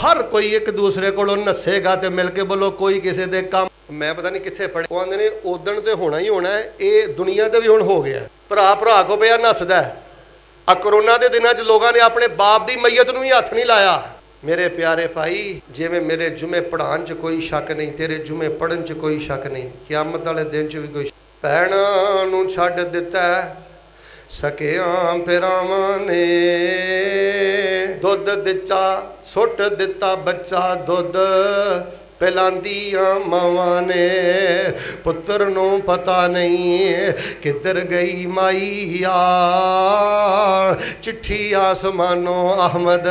ہر کوئی ایک دوسرے کو نسے گا تے مل کے بولو کوئی کسی دے کام میں پتہ نہیں کتنے پڑھے وہ آندے نے اودن تے ہونا ہی ہونا ہے یہ دنیا تے بھی ہن ہو گیا بھرا کو پیا نسدا ہے کرونا دے دناں چ لوگاں نے اپنے باپ دی میت نوں ہی ہاتھ نہیں لایا میرے پیارے بھائی جویں میرے جمعے پڑھان چ کوئی شک نہیں تیرے جمعے پڑھن چ کوئی شک نہیں قیامت والے دن چ بھی کوئی بھیناں نوں چھڈ دتا ہے سکیاں پھراواں نے دودھ دتا سٹ دتا بچہ دودھ پلاندیاں ماواں نے پتر نو پتہ نہیں کدھر گئی مائی چٹھی آسمانوں احمد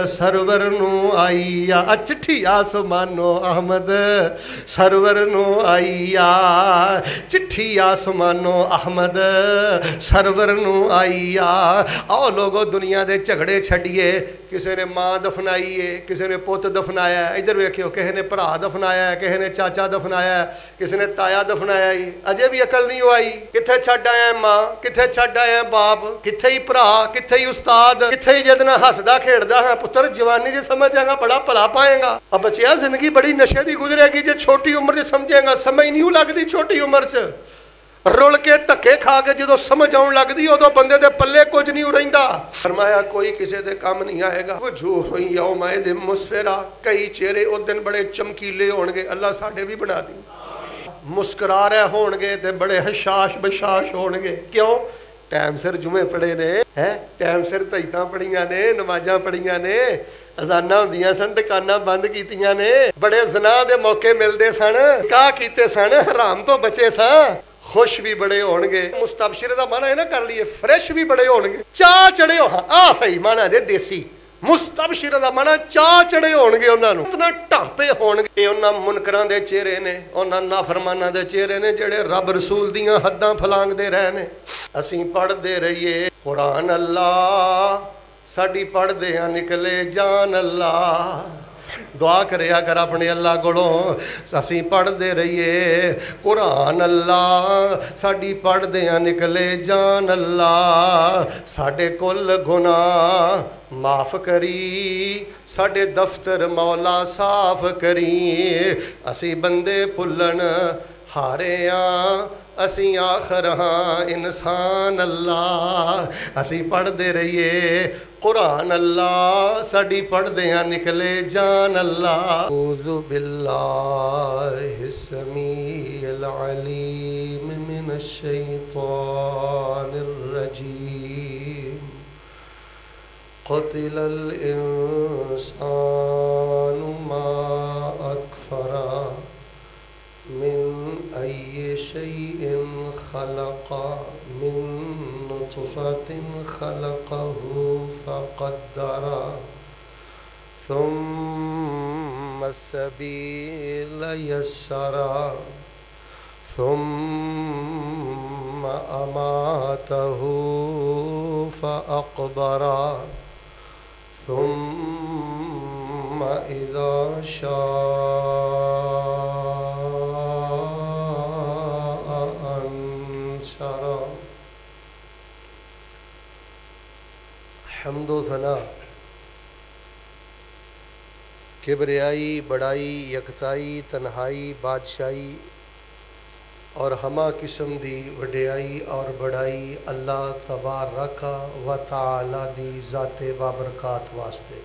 سرور نو آئی چٹھی آسمانوں احمد سرور نو آئی چٹھی آسمانوں احمد سرور نو آئی آؤ لوگو دنیا دے جھگڑے چھڈیے کسی نے ماں دفنائی ہے کسی نے پوت دفنایا ہے ادھر ویکھیو کسی نے بھرا دفنایا ہے کسی نے چاچا دفنایا ہے کسی نے تایا دفنایا ہے اجے بھی عقل نہیں آئی کتھے چھڈ آیا ماں کتھے چھڈ آیا باپ کتھے ہی بھرا کتھے ہی استاد کتھے ہی جدنا ہسدا کھیڑدا ہاں پتر جوانی جے سمجھ جائے گا بڑا بھلا پائے گا اب بچیا زندگی بڑی نشے دی گزرے گی جے چھوٹی عمر چ سمجھے گا سمجھ نہیں لگدی چھوٹی عمر چ رول کے دھکے کھا کے جدو سمجھ آن لگدی ادو بندے دے پلے کچھ نہیں رہندا فرمایا کوئی کسی دے کام نہیں آئے گا وجوہ یومئذ مسفرہ کئی چہرے اس دن بڑے چمکیلے ہون گے اللہ ساڈے بھی بنا دی مسکرا رہے ہون گے تے بڑے حشاش بشاش ہون گے کیوں ٹائم سر جمعے پڑھے نے ٹائم سر تہجداں پڑھیاں نے نمازاں پڑھیاں نے ازاناں ہوندیاں سن دکاناں بند کیتیاں نے بڑے زنا دے موقع ملدے سن نکاح کیتے سن حرام تو بچے سن خوش بھی بڑے ہون گے مستبشر دا معنی ہے نا کر لیے فریش بھی بڑے ہون گے چاہ چڑھے ہو ہاں صحیح معنی دے دیسی مستبشر دا معنی چاہ چڑھے ہون گے انہاں نوں اتنا ٹھانپے ہون گے انہاں منکراں دے چہرے نے انہاں نافرماناں دے چہرے نے جڑے رب رسول دیاں حداں پھلانگ دے رہے نے اسیں پڑھ دے رہیے قرآن اللہ ساڈی پڑھ دے ہاں نکلے جان اللہ دعا کرے اگر اپنے اللہ کولوں اسی پڑھ دے رہیے قرآن اللہ ساڈی پڑھ دیاں نکلے جان اللہ ساڈے کل گناہ معاف کری ساڈے دفتر مولا صاف کری اسی بندے پھلن ہارے ہاں اسی آخر ہاں انسان اللہ اسی پڑھ دے رہیے قرآن اللہ ساڈی پڑھ دیاں نکلے جان اللہ اعوذ باللہ السمیع العلیم من الشیطان الرجیم قتل الانسان ما اکفرا من ای شیء خلق من نطفة خلقه فقدر ثم السبيل يسر ثم أماته فأقبر ثم إذا شاء حمد و ثنا کبریائی بڑائی یکتائی تنہائی بادشاہی اور ہما قسم دی وڈیائی اور بڑائی اللہ تبارک و تعالی دی ذات بابرکات واسطے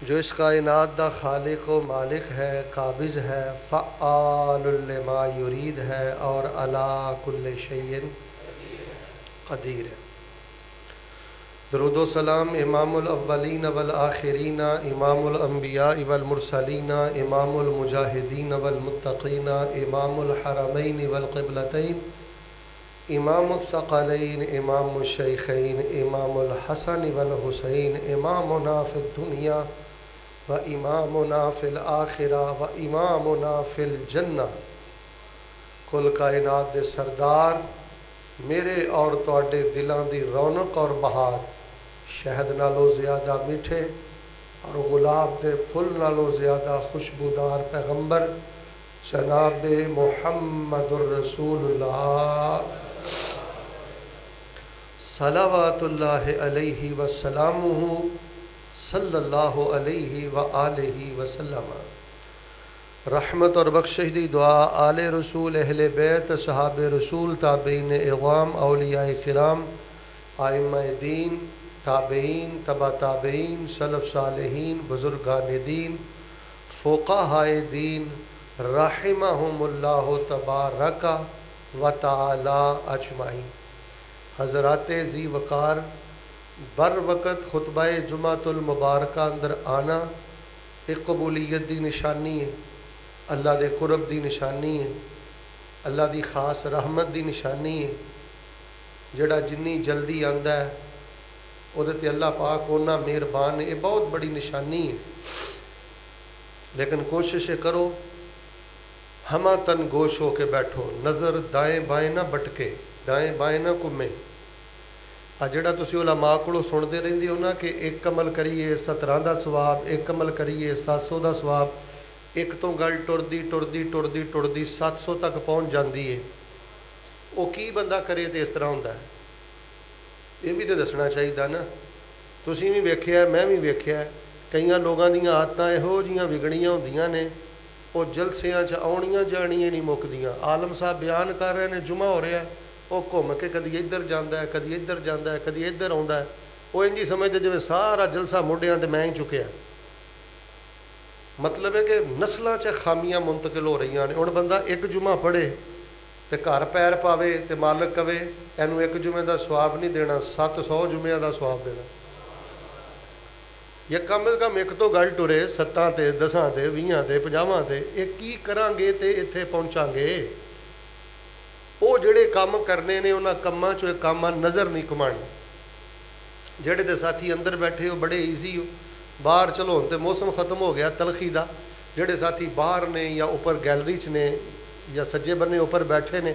جو اس کائنات دا خالق و مالک ہے قابض ہے فعال لما یرید ہے اور علی کل شیء قدیر ہے درود و سلام امام الاولین والآخرین امام الانبیاء والمرسلین امام المجاہدین والمتقین امام الحرمین والقبلتین امام الثقلین امام الشیخین امام الحسن والحسین امامنا فی الدنیا و امامنا فی الآخرہ و امامنا فی الجنہ کل کائنات دے سردار میرے اور تواڈے دلاں دی رونق اور بہار شہد نالو زیادہ میٹھے اور گلاب دے پھل نالو زیادہ خوشبودار پیغمبر جناب محمد الرسول اللہ صلوات اللہ علیہ وسلامہ صلی اللہ علیہ وآلہ وسلم۔ رحمت اور بخشش دی دعا آل رسول، اہل بیت، صحاب رسول، تابعین اعوام، اولیاء کرام، ائمہ دین، تابعین، تبع تابعین، سلف صالحین، بزرگان دین، فقہاء دین رحمہم اللہ تبارک و تعالی اجمعین۔ حضرات ذی وقار، بر وقت خطبہ جمعۃ المبارکہ اندر آنا ایک قبولیت دی نشانی ہے، اللہ دے قرب دی نشانی ہے، اللہ دی خاص رحمت دی نشانی ہے۔ جڑا جنی جلدی آندا ہے وہ تے اللہ پاک اونا مہربان ہے، یہ بہت بڑی نشانی ہے۔ لیکن کوشش کرو ہمہ تن گوش ہو کے بیٹھو، نظر دائیں بائیں نہ بٹکے، دائیں بائیں نہ گھومے۔ جڑا تسی علماء کو سنتے رہندے ہو نا کہ ایک عمل کریے 17 دا ثواب، ایک عمل کریے 700 دا ثواب، ایک تو گل ٹردی ٹردی ٹردی ٹردی 700 تک پہنچ جاندی ہے، وہ کی بندہ کرے تو اس طرح ہوندا ہے؟ یہ بھی تو دسنا چاہیے نا۔ تسی بھی ویکھیا، میں بھی ویکھیا، کئیاں لوگاں دیاں عادتاں یہو جیاں وگڑیاں ہوندیاں نے، وہ جلسیاں چ آنیاں جانیاں نہیں مکدیاں۔ عالم صاحب بیان کر رہے ہیں، جمعہ ہو رہا ہے، وہ گھوم کے کدی ادھر جاندا ہے، کدی ادھر جاندا ہے، کدی ادھر آوندا ہے، وہ انجی سمجھتے جویں سارا جلسہ موڈیاں تے میں ہی چکیا۔ مطلب ہے کہ نسلاں چ خامیاں منتقل ہو رہی ہیں۔ ہن بندہ ایک جمعہ پڑھے تے گھر پیر پاوے تے مالک کہے اینوں ایک جمعے دا ثواب نہیں دینا، 700 جمعے دا ثواب دینا۔ یا کم از کم ایک تو گل ٹرے 7 تے 10 تے 20 تے 50 تے، یہ کی کران گے تے اتنے پہنچاں گے؟ وہ جڑے کام کرنے نے انہاں کماں چوں کام نظر نہیں کمانے۔ جڑے تے ساتھی اندر بیٹھے ہو بڑے ایزی ہو، باہر چلو ہن تے موسم ختم ہو گیا تلخی دا، جڑے ساتھی باہر نے یا اوپر گیلری چ نے یا سجے بننے اوپر بیٹھے نے،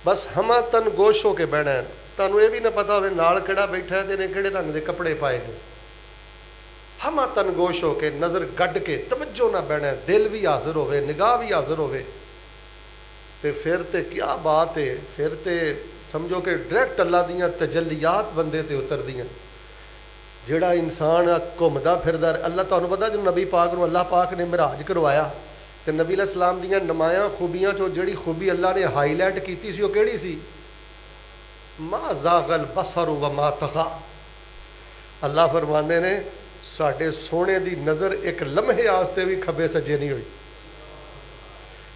بس ہمہ تن گوش ہو کے بہنا ہے۔ تانوں یہ بھی نہ پتا ہوئے نال کیڑا بیٹھا ہے تے نے کیڑے رنگ دے کپڑے پائے نے۔ ہمہ تن گوش ہو کے نظر گڈ کے توجہ نہ بہنا ہے، دل بھی حاضر ہوئے، نگاہ بھی حاضر ہوئے، تے پھر تے کیا بات ہے، پھر تے سمجھو کہ ڈائریکٹ اللہ دیاں تجلیات بندے تے اتر دیاں۔ جڑا انسان گھومدا پھردا، اللہ تانوں پتہ جو نبی پاک نو اللہ پاک نے معراج کروایا تے نبی علیہ السلام دیاں نمایاں خوبیاں چوں جڑی خوبی اللہ نے ہائی لائٹ کیتی سی وہ کیڑی سی؟ ما زاغ البصر وما طغى۔ اللہ فرماندے نے ساڈے سونے دی نظر ایک لمحے آستے بھی کھبے سجے نہیں ہوئی۔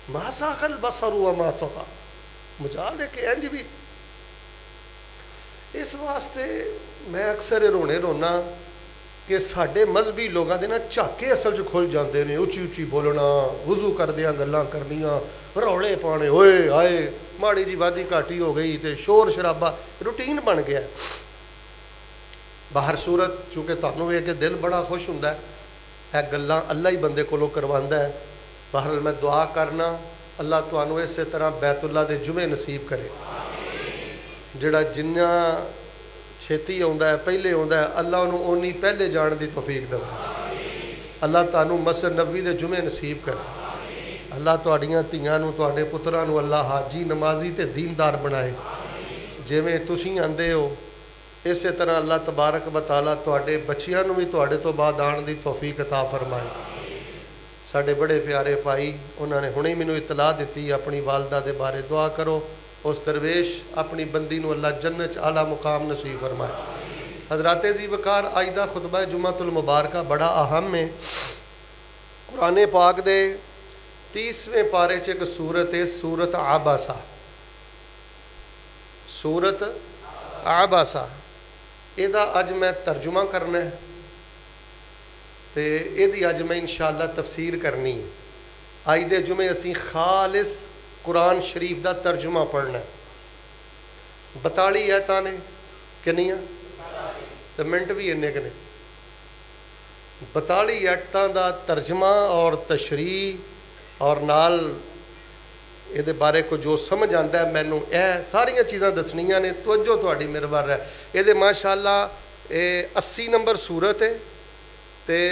ما زاغ البصر وما طغى، مجال ہے کہ انج بھی۔ اس واسطے میں اکثر رونے رونا کہ ساڈے مذہبی لوگاں دے نا جھاکے اصل چ کھل جاندے نے، اچھی اچھی بولنا، وضو کردیاں گلاں کرنیاں، روڑے پانے، ہوئے آئے ماڑی جی وادی گھاٹی ہو گئی تے شور شرابہ روٹین بن گیا۔ باہر صورت چونکہ تانوں یہ کہ دل بڑا خوش ہوندا ہے، اے گلاں اللہ ہی بندے کولوں کرواندا ہے۔ بہرحال میں دعا کرنا اللہ تانوں اسی طرح بیت اللہ دے جمعے نصیب کرے۔ جڑا جنہ چھیتی آندا ہے پہلے آندا ہے، اللہ انہوں اونی پہلے جان دی توفیق دے۔ اللہ تانوں مسجد نبوی دے جمعے نصیب کرے۔ اللہ تہاڈیاں دھیاں نوں، تہاڈے پتراں نوں اللہ حاجی نمازی تے دیندار بنائے۔ جویں تسی آندے ہو اسی طرح اللہ تبارک و تعالیٰ تہاڈے بچیاں نوں بھی تہاڈے تو بعد آن دی توفیق عطا فرمائے۔ ساڈے بڑے پیارے بھائی انہوں نے ہنے مینوں اطلاع دیتی اپنی والدہ دے بارے، دعا کرو اس درویش اپنی بندی نو اللہ جنت اعلیٰ مقام نصیب فرمائے۔ حضرات ذی وقار، آج دا خطبہ جمعۃ المبارکہ بڑا اہم ہے۔ قرآن پاک دے 30ویں پارے چ ایک سورت ہے، سورت عباسہ۔ سورت عباسہ، یہ اج میں ترجمہ کرنا ہے تے یہ اج میں انشاءاللہ تفسیر کرنی ہے۔ آج دے جمعے اسی خالص قرآن شریف دا ترجمہ پڑھنا ہے۔ 42 آیتاں نے کنیاں تے منٹ بھی انے کنے 42 آیتاں دا ترجمہ اور تشریح اور نال یہ بارے کو جو سمجھ آتا ہے مینوں اے ساریاں چیزاں دسنیاں نے، توجہ تہاڈی میرے ہے۔ یہ ماشاءاللہ 80 نمبر سورت ہے تے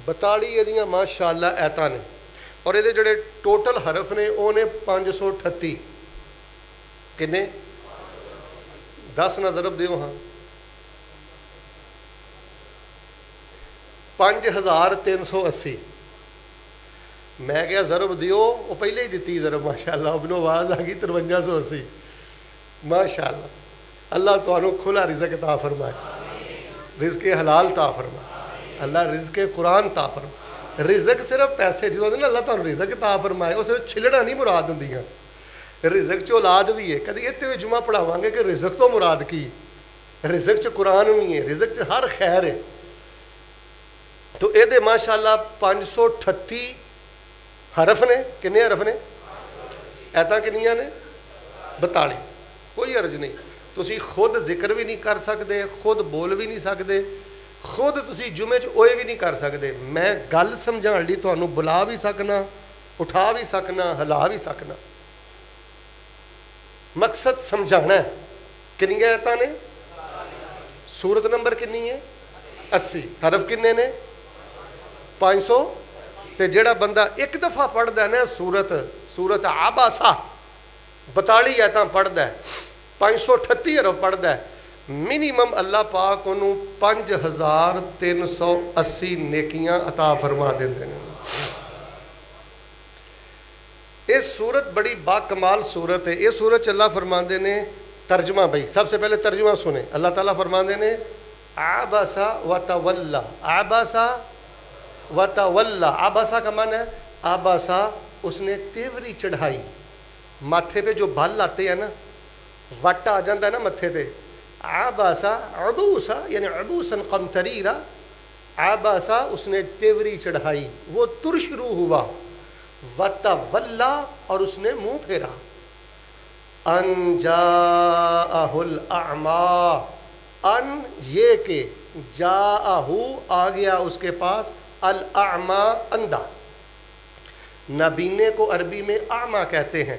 42 یہ ماشاءاللہ آیتاں نے، اور یہ جڑے ٹوٹل حرف نے وہ نے 538۔ کنے 10 نہ ضرب دیو ہاں 5380 میں کیا ضرب دیو وہ پہلے ہی دیتی ضرب ماشاءاللہ ابنو آواز آ گئی 5380 ماشاءاللہ اللہ تو کھلا رزق عطا فرمائے رزق حلال عطا فرمائے اللہ رزق قرآن عطا فرمائے رزق صرف پیسے جو نا اللہ تعالیٰ رزق عطا فرمائے وہ صرف چھلڑا نہیں مراد ہوں رزق چ اولاد بھی ہے کدی اتنے جمعہ پڑھاواں گے کہ رزق تو مراد کی رزق چ قرآن بھی ہے رزق چ ہر خیر ہے تو یہ دے ماشاءاللہ 538 حرف نے کنے حرف نے ایتاں کنیاں نے 42 کوئی عرض نہیں تسی خود ذکر بھی نہیں کر سکتے خود بول بھی نہیں سکتے خود تسی جمعے چ اوئے بھی نہیں کر سکتے میں گل سمجھان لئی تانوں بلا بھی سکنا اٹھا بھی سکنا ہلا بھی سکنا مقصد سمجھانا ہے کنی ایتاں نے سورت نمبر کنی ہے 80 حرف کنے نے 500 تے جڑا بندہ ایک دفعہ پڑھدا ہے نا سورت عباسہ 42 ایتاں پڑھدا ہے 538 حرف پڑھدا ہے منیمم اللہ پاک انہوں 5380 نیکیاں عطا فرما دیندے ہیں یہ سورت بڑی با کمال سورت ہے یہ سورت اللہ فرماندے نے ترجمہ بھائی سب سے پہلے ترجمہ سنیں اللہ تعالیٰ فرماندے نے عباسہ وتولا عباسہ وتولا عباسہ کا معنی ہے عباسہ اس نے تیوری چڑھائی ماتھے پہ جو بھال آتے ہیں نا وٹ آ جاتا ہے نا متھے تے عباسہ عبوسہ یعنی عبوسا قمطریرا عباسہ اس نے تیوری چڑھائی وہ ترش روح ہوا وتولا اور اس نے منہ پھیرا ان جاءہ الاعمى ان یہ کہ جاءہ آ گیا اس کے پاس الاعمى اندھا نابینے کو عربی میں اعمى کہتے ہیں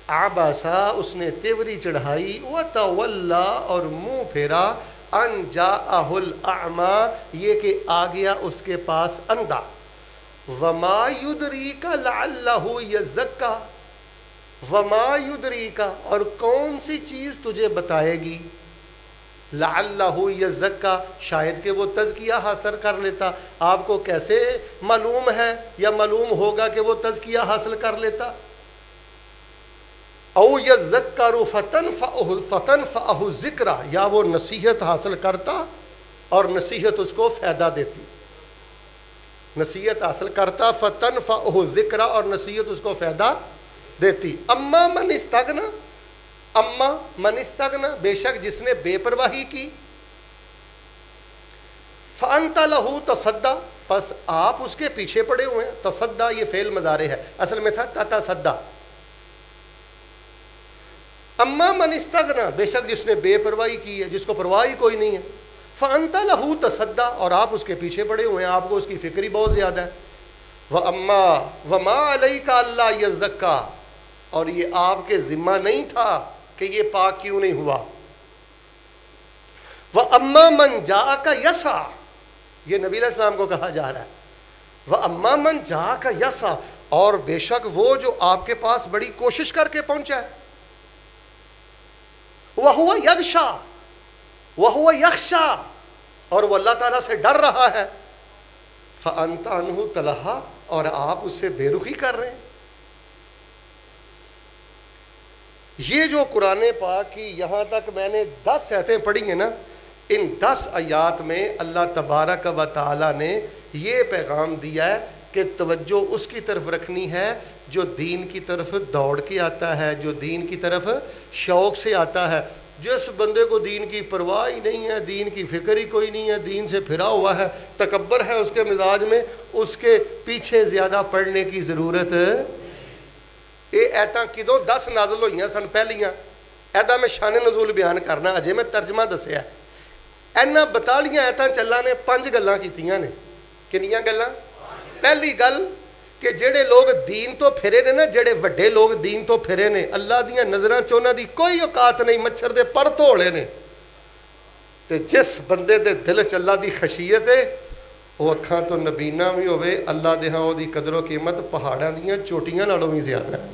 عباسہ اس نے تیوری چڑھائی وتولا اور منہ پھیرا ان جاءہ الاعمى یہ کہ آ گیا اس کے پاس اندھا وما یدریک لعلہ یزکا وما یدریک اور کون سی چیز تجھے بتائے گی لعلہ یزکا شاید کہ وہ تزکیہ حاصل کر لیتا آپ کو کیسے معلوم ہے یا معلوم ہوگا کہ وہ تزکیہ حاصل کر لیتا او یذکر فتنفعہ الذکر یا وہ نصیحت حاصل کرتا اور نصیحت اس کو فائدہ دیتی نصیحت حاصل کرتا فتنفعہ الذکر اور نصیحت اس کو فائدہ دیتی اما من استغنا بے شک جس نے بے پرواہی کی فانت لہ تصدی پس آپ اس کے پیچھے پڑے ہوئے ہیں تصدی یہ فعل مضارع ہے اصل میں تھا تتصدی اما من استغنا بے شک جس نے بے پرواہی کی ہے جس کو پرواہی کوئی نہیں ہے فانت لہ تصدی اور آپ اس کے پیچھے پڑے ہوئے ہیں آپ کو اس کی فکر ہی بہت زیادہ ہے وما علیک الا یزکا اور یہ آپ کے ذمہ نہیں تھا کہ یہ پاک کیوں نہیں ہوا وَأَمَّا مَنْ جَاءَكَ يَسْعَى یہ نبی علیہ السلام کو کہا جا رہا ہے وَأَمَّا مَنْ جَاءَكَ يَسْعَى اور بے شک وہ جو آپ کے پاس بڑی کوشش کر کے پہنچا ہے وَهُوَ يَغْشَى وَهُوَ يَخْشَى اور وہ اللہ تعالیٰ سے ڈر رہا ہے فَأَنْتَ عَنْهُ تَلَهَّى اور آپ اس سے بے رخی کر رہے ہیں یہ جو قرآن پاک کی یہاں تک میں نے 10 آیتیں پڑھی ہیں نا ان 10 آیات میں اللہ تبارک و تعالی نے یہ پیغام دیا ہے کہ توجہ اس کی طرف رکھنی ہے جو دین کی طرف دوڑ کے آتا ہے جو دین کی طرف شوق سے آتا ہے جس بندے کو دین کی پرواہ ہی نہیں ہے دین کی فکر ہی کوئی نہیں ہے دین سے پھرا ہوا ہے تکبر ہے اس کے مزاج میں اس کے پیچھے زیادہ پڑھنے کی ضرورت یہ ایتاں کدوں 10 نازل ہوئی سن پہلیاں ایدا میں شان نزول بیان کرنا اجے میں ترجمہ دسیا اینا 42 ایتاں چلا نے 5 گلاں کیتیاں نے کنیاں گلاں پہلی گل کہ جڑے لوگ دین تو پھرے نے نا جڑے وڈے لوگ دین تو پھرے نے اللہ دیاں نظراں چ انہاں دی کوئی اوقات نہیں مچھر دے پر دھوڑے نے تے جس بندے دے دل چ اللہ دی خشیت ہے وہ اکھاں تو نبینا بھی ہوئے اللہ دے ہاں دی قدر و قیمت پہاڑاں دیاں چوٹیاں نالوں بھی زیادہ ہے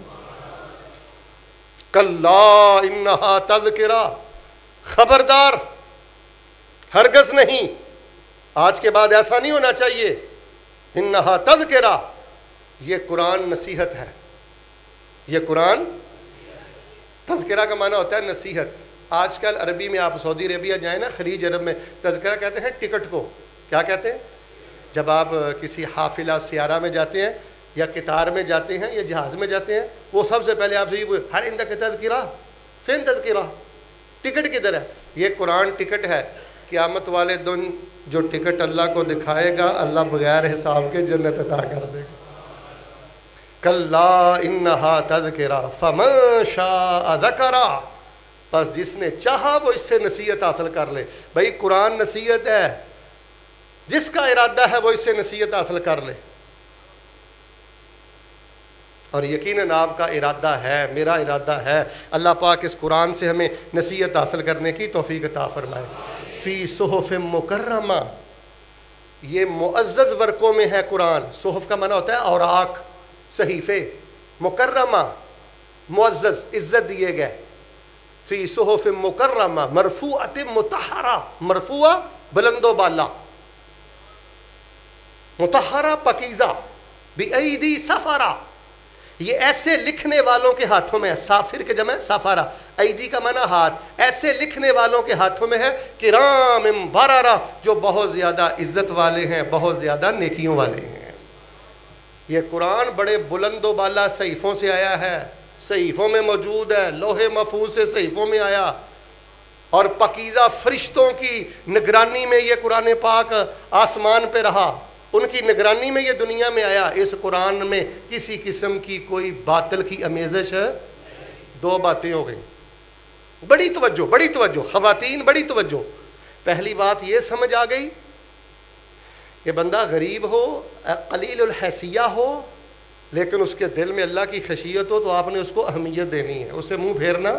کلا انہا تذکرہ خبردار ہرگز نہیں آج کے بعد ایسا نہیں ہونا چاہیے. انہا تذکرہ، یہ قرآن نصیحت ہے. یہ قرآن تذکرہ کا معنی ہوتا ہے نصیحت. آج کل عربی میں آپ سعودی عربیہ جائیں نا، خلیج عرب میں تذکرہ کہتے ہیں ٹکٹ کو. کیا کہتے ہیں؟ جب آپ کسی حافلہ سیارہ میں جاتے ہیں یا قطار میں جاتے ہیں یا جہاز میں جاتے ہیں، وہ سب سے پہلے آپ سے یہ ہر اندک تذکرہ، فین تذکرہ، ٹکٹ کدھر ہے؟ یہ قرآن ٹکٹ ہے. قیامت والے دن جو ٹکٹ اللہ کو دکھائے گا، اللہ بغیر حساب کے جنت عطا کر دے گا. کلا انہا تذکرہ فمن شاء ذکرہ، بس جس نے چاہا وہ اس سے نصیحت حاصل کر لے. بھائی قرآن نصیحت ہے، جس کا ارادہ ہے وہ اس سے نصیحت حاصل کر لے. اور یقیناً آپ کا ارادہ ہے، میرا ارادہ ہے. اللہ پاک اس قرآن سے ہمیں نصیحت حاصل کرنے کی توفیق عطا فرمائے. فی صحف مکرمہ، یہ معزز ورقوں میں ہے قرآن. صحف کا معنی ہوتا ہے اوراق، صحیفے. مکرمہ معزز، عزت دیے گئے. فی صحف مکرمہ مرفوعۃ مطہرہ، مرفوعہ بلند و بالا، مطہرہ پاکیزہ، بِأَيْدِي سَفَرَہ، یہ ایسے لکھنے والوں کے ہاتھوں میں ہے. سافر کے جمع سفارہ، ایدی کا معنی ہاتھ. ایسے لکھنے والوں کے ہاتھوں میں ہے کرام بررہ، جو بہت زیادہ عزت والے ہیں، بہت زیادہ نیکیوں والے ہیں. یہ قرآن بڑے بلند و بالا صحیفوں سے آیا ہے، صحیفوں میں موجود ہے. لوح محفوظ سے صحیفوں میں آیا، اور پاکیزہ فرشتوں کی نگرانی میں یہ قرآن پاک آسمان پہ رہا، ان کی نگرانی میں یہ دنیا میں آیا. اس قرآن میں کسی قسم کی کوئی باطل کی آمیزش ہے. دو باتیں ہو گئیں. بڑی توجہ، بڑی توجہ خواتین، بڑی توجہ. پہلی بات یہ سمجھ آ گئی کہ بندہ غریب ہو، قلیل الحیثیہ ہو، لیکن اس کے دل میں اللہ کی خشیت ہو، تو آپ نے اس کو اہمیت دینی ہے، اسے منہ پھیرنا.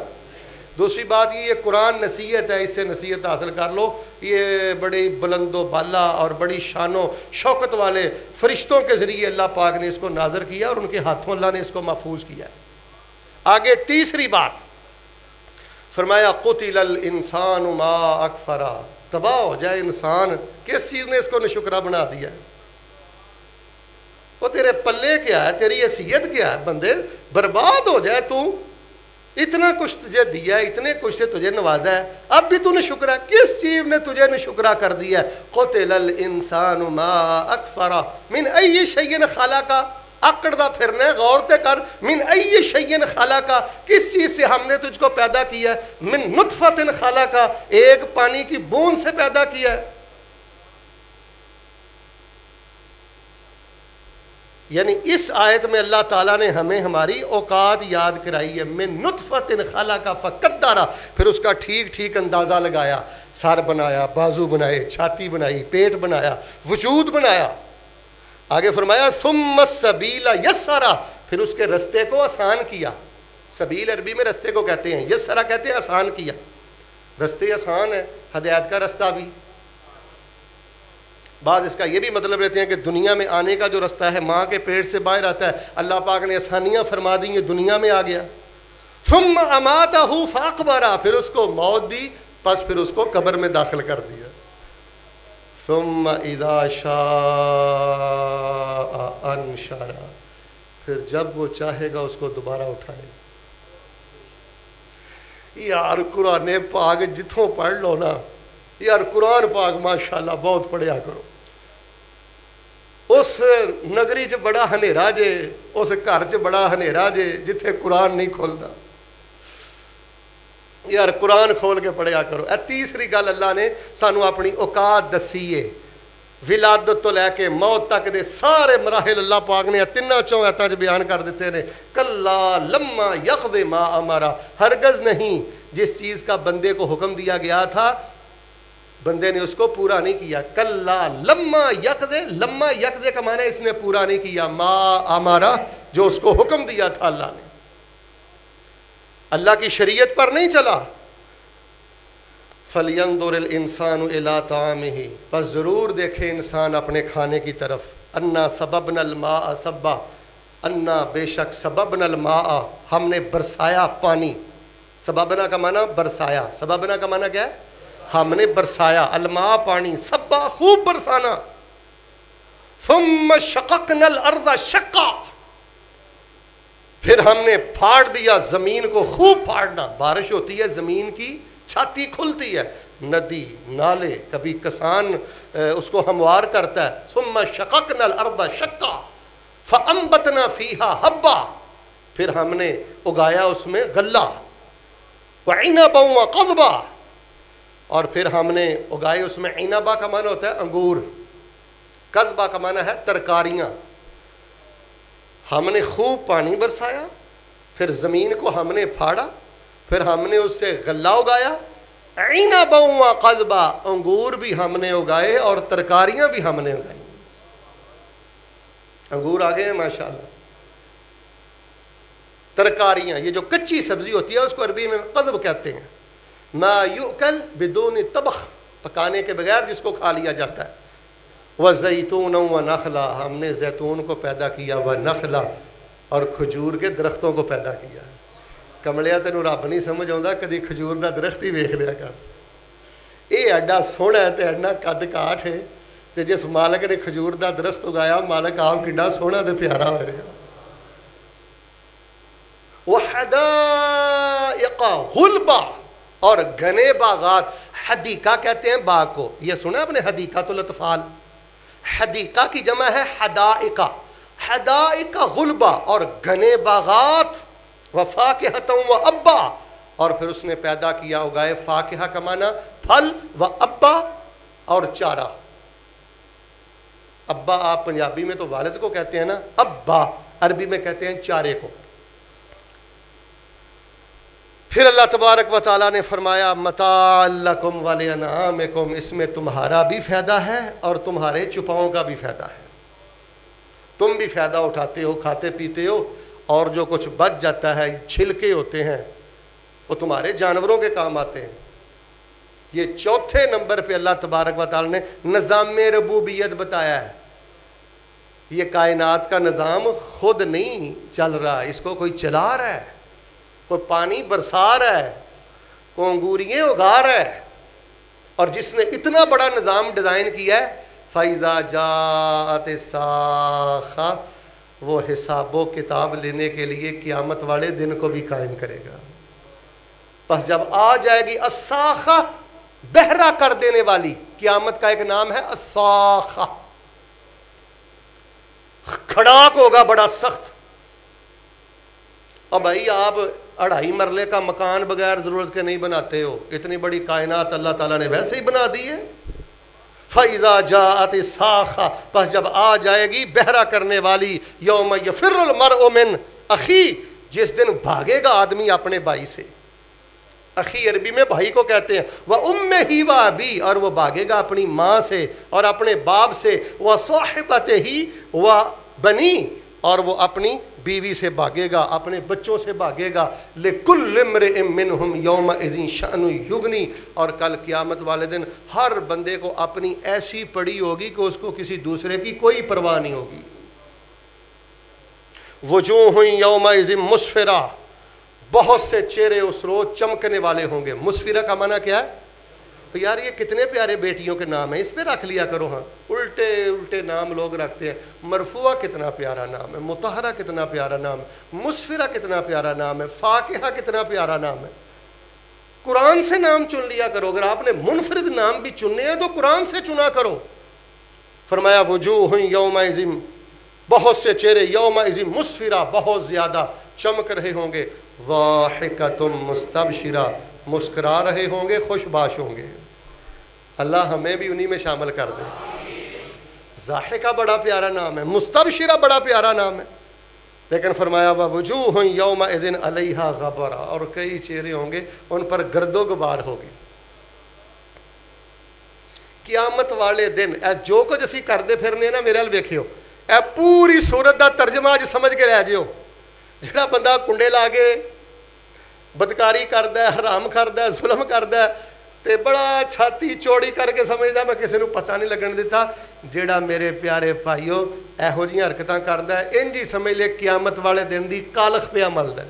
دوسری بات یہ قرآن نصیحت ہے، اس سے نصیحت حاصل کر لو. یہ بڑی بلند و بالا اور بڑی شان و شوکت والے فرشتوں کے ذریعے اللہ پاک نے اس کو نازل کیا، اور ان کے ہاتھوں اللہ نے اس کو محفوظ کیا. آگے تیسری بات فرمایا قتل الانسان ما اکفرہ، تباہ ہو جائے انسان، کس چیز نے اس کو ناشکرا بنا دیا ہے. وہ تیرے پلے کیا ہے، تیری حیثیت کیا ہے، بندے برباد ہو جائے. تو اتنا کچھ تجھے دیا ہے، اتنے کچھ سے تجھے نوازا ہے، اب بھی تو نے شکرہ، کس چیز نے تجھے نے شکرہ کر دیا ہے. قتل الانسان ما اکفرہ من ای شیء خلقہ، اکڑتا پھرنا ہے، غور تے کر. من ای شیء خلقہ، کس چیز سے ہم نے تجھ کو پیدا کیا ہے. من نطفۃ خلقہ، ایک پانی کی بوند سے پیدا کیا ہے. یعنی اس آیت میں اللہ تعالیٰ نے ہمیں ہماری اوقات یاد کرائی ہے. من نطفۃ خلقہ فقدرہ، پھر اس کا ٹھیک ٹھیک اندازہ لگایا. سر بنایا، بازو بنائے، چھاتی بنائی، پیٹ بنایا، وجود بنایا. آگے فرمایا ثم السبیل یسرہ، پھر اس کے رستے کو آسان کیا. سبیل عربی میں رستے کو کہتے ہیں، یسرہ کہتے ہیں آسان کیا. رستے آسان ہے، ہدایت کا رستہ بھی. بعض اس کا یہ بھی مطلب لیتے ہیں کہ دنیا میں آنے کا جو رستہ ہے، ماں کے پیٹ سے باہر آتا ہے، اللہ پاک نے آسانیاں فرما دی ہیں، دنیا میں آ گیا. ثم اماتہ فاقبرہ، پھر اس کو موت دی، پس پھر اس کو قبر میں داخل کر دیا. ثم اذا شاء انشرہ، پھر جب وہ چاہے گا اس کو دوبارہ اٹھائے. یار قرآن پاک جتھوں پڑھ لو نا، یار قرآن پاک ماشاءاللہ بہت پڑھیا کرو. اس نگری چ بڑا ہنیرا جے، اس گھر چ بڑا ہنیرا جے جتھے قرآن نہیں کھولتا. یار قرآن کھول کے پڑھیا کرو. تیسری گل اللہ نے سانو اپنی اوقات دسی ہے. ولادت تو لے کے موت تک دے سارے مراحل اللہ پاک نے تینوں چوں آیتاں چ بیان کر دیتے نے. کلا لما یقض ما امرا، ہرگز نہیں جس چیز کا بندے کو حکم دیا گیا تھا بندے نے اس کو پورا نہیں کیا. کلا لما یقض، لما یقض کا معنی اس نے پورا نہیں کیا. ما امرا، جو اس کو حکم دیا تھا اللہ نے، اللہ کی شریعت پر نہیں چلا. فَلْيَنْظُرِ الْإِنسَانُ إِلَىٰ طَعَامِهِ، پس ضرور دیکھے انسان اپنے کھانے کی طرف. اَنَّا سَبَبْنَا الْمَاءَ صَبًّا، اَنَّا بے شک سَبَبْنَا الْمَاءَ ہم نے برسایا پانی. سببنا کا معنی برسایا. سببنا کا معنی کیا ہے؟ ہم نے برسایا، الماء پانی، سبا خوب برسانا، ثم شققنا الارض شقا، پھر ہم نے پھاڑ دیا زمین کو خوب پھاڑنا، بارش ہوتی ہے زمین کی چھاتی کھلتی ہے، ندی نالے، کبھی کسان اس کو ہموار کرتا ہے، ثم شققنا الارض شقا فانبتنا فیہا حبا، پھر ہم نے اگایا اس میں غلہ، وعنبا وقضبا، اور پھر ہم نے اگائے اس میں، عنبا کا معنی ہوتا ہے انگور، قضبا کا معنی ہے ترکاریاں۔ ہم نے خوب پانی برسایا، پھر زمین کو ہم نے پھاڑا، پھر ہم نے اس سے غلہ اگایا، عنبا وقضبا، انگور بھی ہم نے اگائے اور ترکاریاں بھی ہم نے اگائی۔ انگور آ گئے ہیں ماشاءاللہ، ترکاریاں، یہ جو کچی سبزی ہوتی ہے اس کو عربی میں قضب کہتے ہیں، ما یؤکل بدون طبخ، پکانے کے بغیر جس کو کھا لیا جاتا ہے۔ وَزَيْتُونًا وَنَخْلًا، ہم نے زیتون کو پیدا کیا، وَنَخْلًا، اور کھجور کے درختوں کو پیدا کیا۔ کملیا تینوں رب نہیں سمجھ آਉਂدا، کدی کھجور دا درخت ہی ویکھ لیا کر، یہ ایڈا سوہنا ہے تے ایڈا قد کاٹھ ہے، تے جس مالک نے کھجور دا درخت اگایا مالک آپ کڈا سوہنا تے پیارا ہوئے گا۔ وَحَدَائِقَ غُلْبًا، اور گھنے باغات، حدیقہ کہتے ہیں باغ کو، یہ سنا آپ نے حدیقۃ الاطفال، حدیقہ کی جمع ہے حدائقہ، حدائق غلبا، اور گھنے باغات، وفاکہۃ وابا، اور پھر اس نے پیدا کیا اگائے، فاکہہ کا معنی پھل، وابا، اور چارہ۔ ابا آپ پنجابی میں تو والد کو کہتے ہیں نا، ابا عربی میں کہتے ہیں چارے کو۔ پھر اللہ تبارک و تعالیٰ نے فرمایا متاع لکم ولانعامکم، اس میں تمہارا بھی فائدہ ہے اور تمہارے چپاؤں کا بھی فائدہ ہے، تم بھی فائدہ اٹھاتے ہو، کھاتے پیتے ہو، اور جو کچھ بچ جاتا ہے چھلکے ہوتے ہیں وہ تمہارے جانوروں کے کام آتے ہیں۔ یہ چوتھے نمبر پہ اللہ تبارک و تعالیٰ نے نظام ربوبیت بتایا ہے۔ یہ کائنات کا نظام خود نہیں چل رہا، اس کو کوئی چلا رہا ہے، کوئی پانی برسا رہا ہے، کوئی انگوریاں اگا رہا ہے، اور جس نے اتنا بڑا نظام ڈیزائن کیا ہے، فَإِذَا جَاءَتِ السَّاخَّةُ، وہ حساب و کتاب لینے کے لیے قیامت والے دن کو بھی قائم کرے گا۔ بس جب آ جائے گی الساخہ، بہرا کر دینے والی، قیامت کا ایک نام ہے الساخہ، کھڑاک ہوگا بڑا سخت۔ اور بھائی آپ 2.5 مرلے کا مکان بغیر ضرورت کے نہیں بناتے ہو، اتنی بڑی کائنات اللہ تعالیٰ نے ویسے ہی بنا دی ہے۔ فَإِذَا جَاءَتِ السَّاخَةُ، پس جب آ جائے گی بہرا کرنے والی، یوم یفر المرء من اخی، جس دن بھاگے گا آدمی اپنے بھائی سے۔ اخی عربی میں بھائی کو کہتے ہیں، وَأُمِّهِ وَأَبِيهِ، اور وہ بھاگے گا اپنی ماں سے اور اپنے باپ سے، وَصَاحِبَتِهِ وَبَنِيهِ، اور وہ اپنی بیوی سے بھاگے گا، اپنے بچوں سے بھاگے گا۔ لِكُلِّ امْرِئٍ مِّنْهُمْ يَوْمَئِذٍ شَأْنٌ يُغْنِي، اور کل قیامت والے دن ہر بندے کو اپنی ایسی پڑی ہوگی کہ اس کو کسی دوسرے کی کوئی پرواہ نہیں ہوگی۔ وُجُوهٌ يَوْمَئِذٍ مُسْفِرَةٌ، بہت سے چہرے اس روز چمکنے والے ہوں گے۔ مسفرہ کا معنی کیا ہے؟ تو یار یہ کتنے پیارے بیٹیوں کے نام ہیں، اس پہ رکھ لیا کرو۔ ہاں الٹے الٹے نام لوگ رکھتے ہیں۔ مرفوعہ کتنا پیارا نام ہے، مطہرہ کتنا پیارا نام ہے، مسفرہ کتنا پیارا نام ہے، فاکہہ کتنا پیارا نام ہے۔ قرآن سے نام چن لیا کرو، اگر آپ نے منفرد نام بھی چننے ہیں تو قرآن سے چنا کرو۔ فرمایا وجوہ یومئذ، بہت سے چہرے یومئذ مسفرہ، بہت زیادہ چمک رہے ہوں گے، ضاحکۃ مستبشرہ، مسکرا رہے ہوں گے، خوش باش ہوں گے۔ اللہ ہمیں بھی انہی میں شامل کر دے۔ ضاحکہ بڑا پیارا نام ہے، مستبشرہ بڑا پیارا نام ہے، لیکن فرمایا وجوہ یومئذ علیہا غبرہ، اور کئی چہرے ہوں گے ان پر گرد و غبار ہوگی۔ قیامت والے دن اے جو کچھ اسی کردے پھرنے نا میرے ال ویکھیو، اے پوری صورت دا ترجمہ اج سمجھ کے رہ جیو۔ جڑا بندہ کنڈے لا کے بدکاری کردا ہے، حرام کردا ہے، ظلم کردا ہے، تے بڑا چھاتی چوڑی کر کے سمجھدا میں کسی نو پتہ نہیں لگن دیتا۔ جڑا میرے پیارے بھائیو ایہو جیاں حرکتاں کردا ہے، انج ہی سمجھ لے قیامت والے دن دی کالخ پہ عمل ہے۔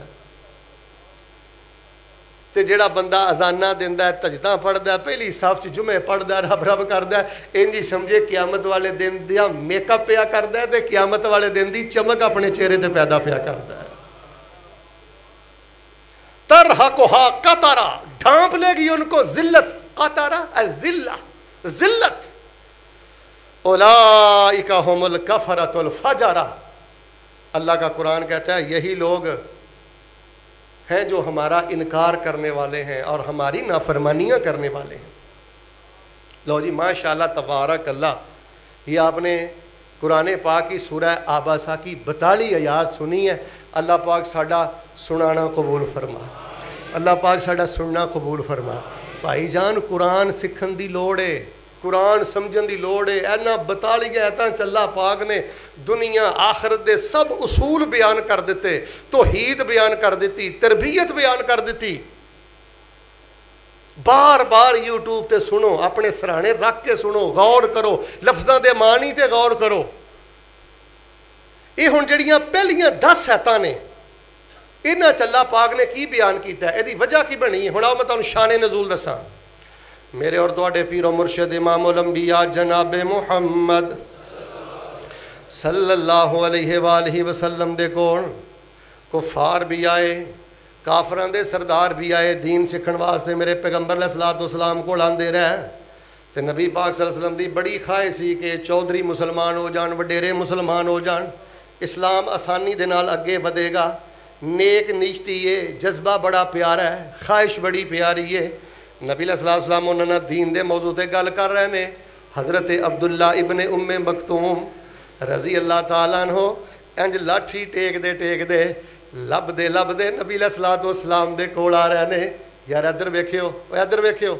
تے جڑا بندہ اذانہ دیندا ہے تجداں پڑھدا ہے پہلی صف چ جمعے پڑھدا ہے رب رب کردا ہے انج ہی سمجھے قیامت والے دن دا میک اپ پیا کردا ہے تے قیامت والے دن دی چمک اپنے چہرے تے پیدا پیا کردا ہے ترحقها قطرہ ڈھانپ لے گی ان کو ذلت قطرہ الذلہ ذلت اولئک هم الکفرۃ الفجرہ اللہ کا قرآن کہتا ہے یہی لوگ ہیں جو ہمارا انکار کرنے والے ہیں اور ہماری نافرمانیاں کرنے والے ہیں. لو جی ماشاءاللہ تبارک اللہ. یہ آپ نے قرآن پاک کی سورہ آباسہ کی 42 آیات سنی ہے. اللہ پاک ساڈا سنانا قبول فرما, اللہ پاک ساڈا سننا قبول فرما. بھائی جان قرآن سکھن دی لوڑ ہے, قرآن سمجھن دی لوڑ ہے. اینا 42 آیتاں چ اللہ پاک نے دنیا آخرت دے سب اصول بیان کر دیتے, توحید بیان کر دیتی, تربیت بیان کر دیتی. بار بار یوٹیوب تے سنو, اپنے سرانے رکھ کے سنو, غور کرو, لفظاں دے معنی تے غور کرو. یہ ہن جڑیاں پہلیاں 10 آیتاں نے انہاں چ اللہ پاک نے کی بیان کیتا ہے, ایدی وجہ کی بنی ہے. ہن آؤ میں تانوں شان نزول دساں. میرے اور تواڈے پیر و مرشد امام الانبیاء جناب محمد صلی اللہ علیہ وآلہ وسلم دے کول کفار بھی آئے, کافراں دے سردار بھی آئے, دین سکھن واسطے میرے پیغمبر علیہ الصلوۃ والسلام کول آندے رہے. تے نبی پاک صلی اللہ علیہ وسلم دی بڑی خواہش سی کہ چودھری مسلمان ہو جان, وڈیرے مسلمان ہو جان, اسلام آسانی دے نال اگے ودے گا. نیک نیشتی ہے, جذبہ بڑا پیارا ہے, خواہش بڑی پیاری ہے. نبی علیہ الصلوۃ والسلام انہاں نے دین دے موضوع تے گل کر رہے نے. حضرت عبداللہ ابن ام مکتوم رضی اللہ تعالیٰ عنہ انج لاٹھی ٹیک دے لب دے نبی علیہ الصلوۃ والسلام دے کول آ رہے نے. یار ادھر ویکھیو, ادھر ویکھیو.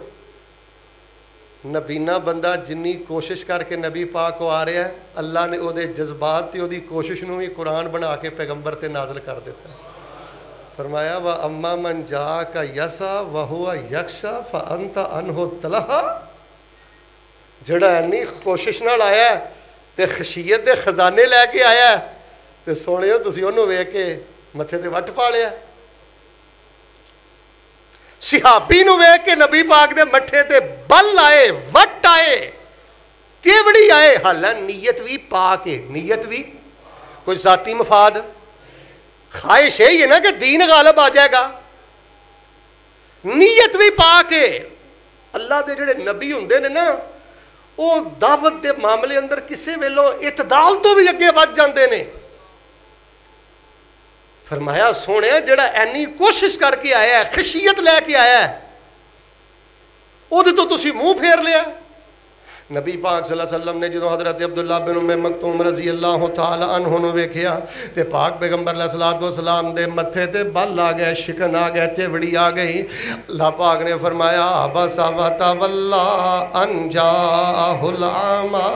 نبینا بندہ جنی کوشش کر کے نبی پاک کو آ رہا ہے, اللہ نے او دے جذبات تے او دی کوشش نو بھی قرآن بنا کے پیغمبر تے نازل کر دیتا ہے. فرمایا وَأَمَّا مَنْ جَاءَكَ يَسْعَىٰ وَهُوَ يَخْشَىٰ فَأَنْتَ عَنْهُ تَلَهَّىٰ. جڑا اینی کوشش نال آیا ہے تے خشیت دے خزانے لے کے آیا ہے تے سونیو تسی اونوں ویکھ کے متھے تے وٹ پا لیا. صحابی نو ویکھ کے نبی پاک دے مٹھے تے بل آئے, وٹ آئے, تیوڑی آئے. حالانکہ نیت بھی پاک ہے, نیت بھی کوئی ذاتی مفاد, خواہش ہے یہ نا کہ دین غالب آ جائے گا. نیت بھی پاک ہے. اللہ دے جڑے نبی ہوندے نے نا وہ دعوت دے معاملے اندر کسے ویلو اعتدال تو بھی اگے ود جاندے نے. فرمایا سونے جڑا اینی کوشش کر کے آیا ہے, خشیت لے کے آیا ہے, او دے تو تسی منہ پھیر لیا. نبی پاک صلی اللہ علیہ وسلم نے جدو حضرت عبداللہ بن ام مکتوم رضی اللہ تعالی عنہ نو ویکھیا تے پاک پیغمبر علیہ الصلوۃ والسلام دے متھے تے بل آ گئے, شکن آ گئے, چیوڑی آ گئی. اللہ پاک نے فرمایا عبس وتولی ان جاءہ الأعمى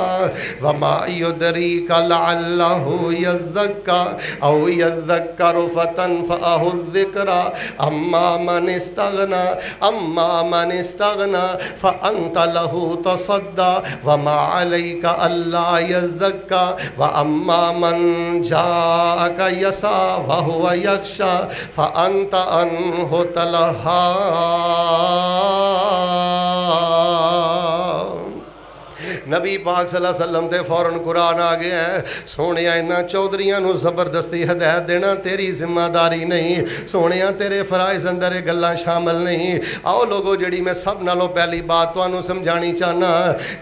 وما يدريك لعلہ یزکا او یذکر فتنفعہ الذکرى اما من استغنى فانت له تصدى وما علیک اللہ یزکا واما من جاءک یسعی وہو یخشی فانت عنہ تلہی. نبی پاک صلی اللہ علیہ وسلم دے فوراً قرآن آ گیا ہے. سونیاں انہاں چودھریاں نو زبردستی ہدایت دینا تیری ذمہ داری نہیں. سونیاں تیرے فرائض اندر گلاں شامل نہیں. آؤ لوگو جڑی میں سب نالوں پہلی بات تانوں سمجھانی چاہنا,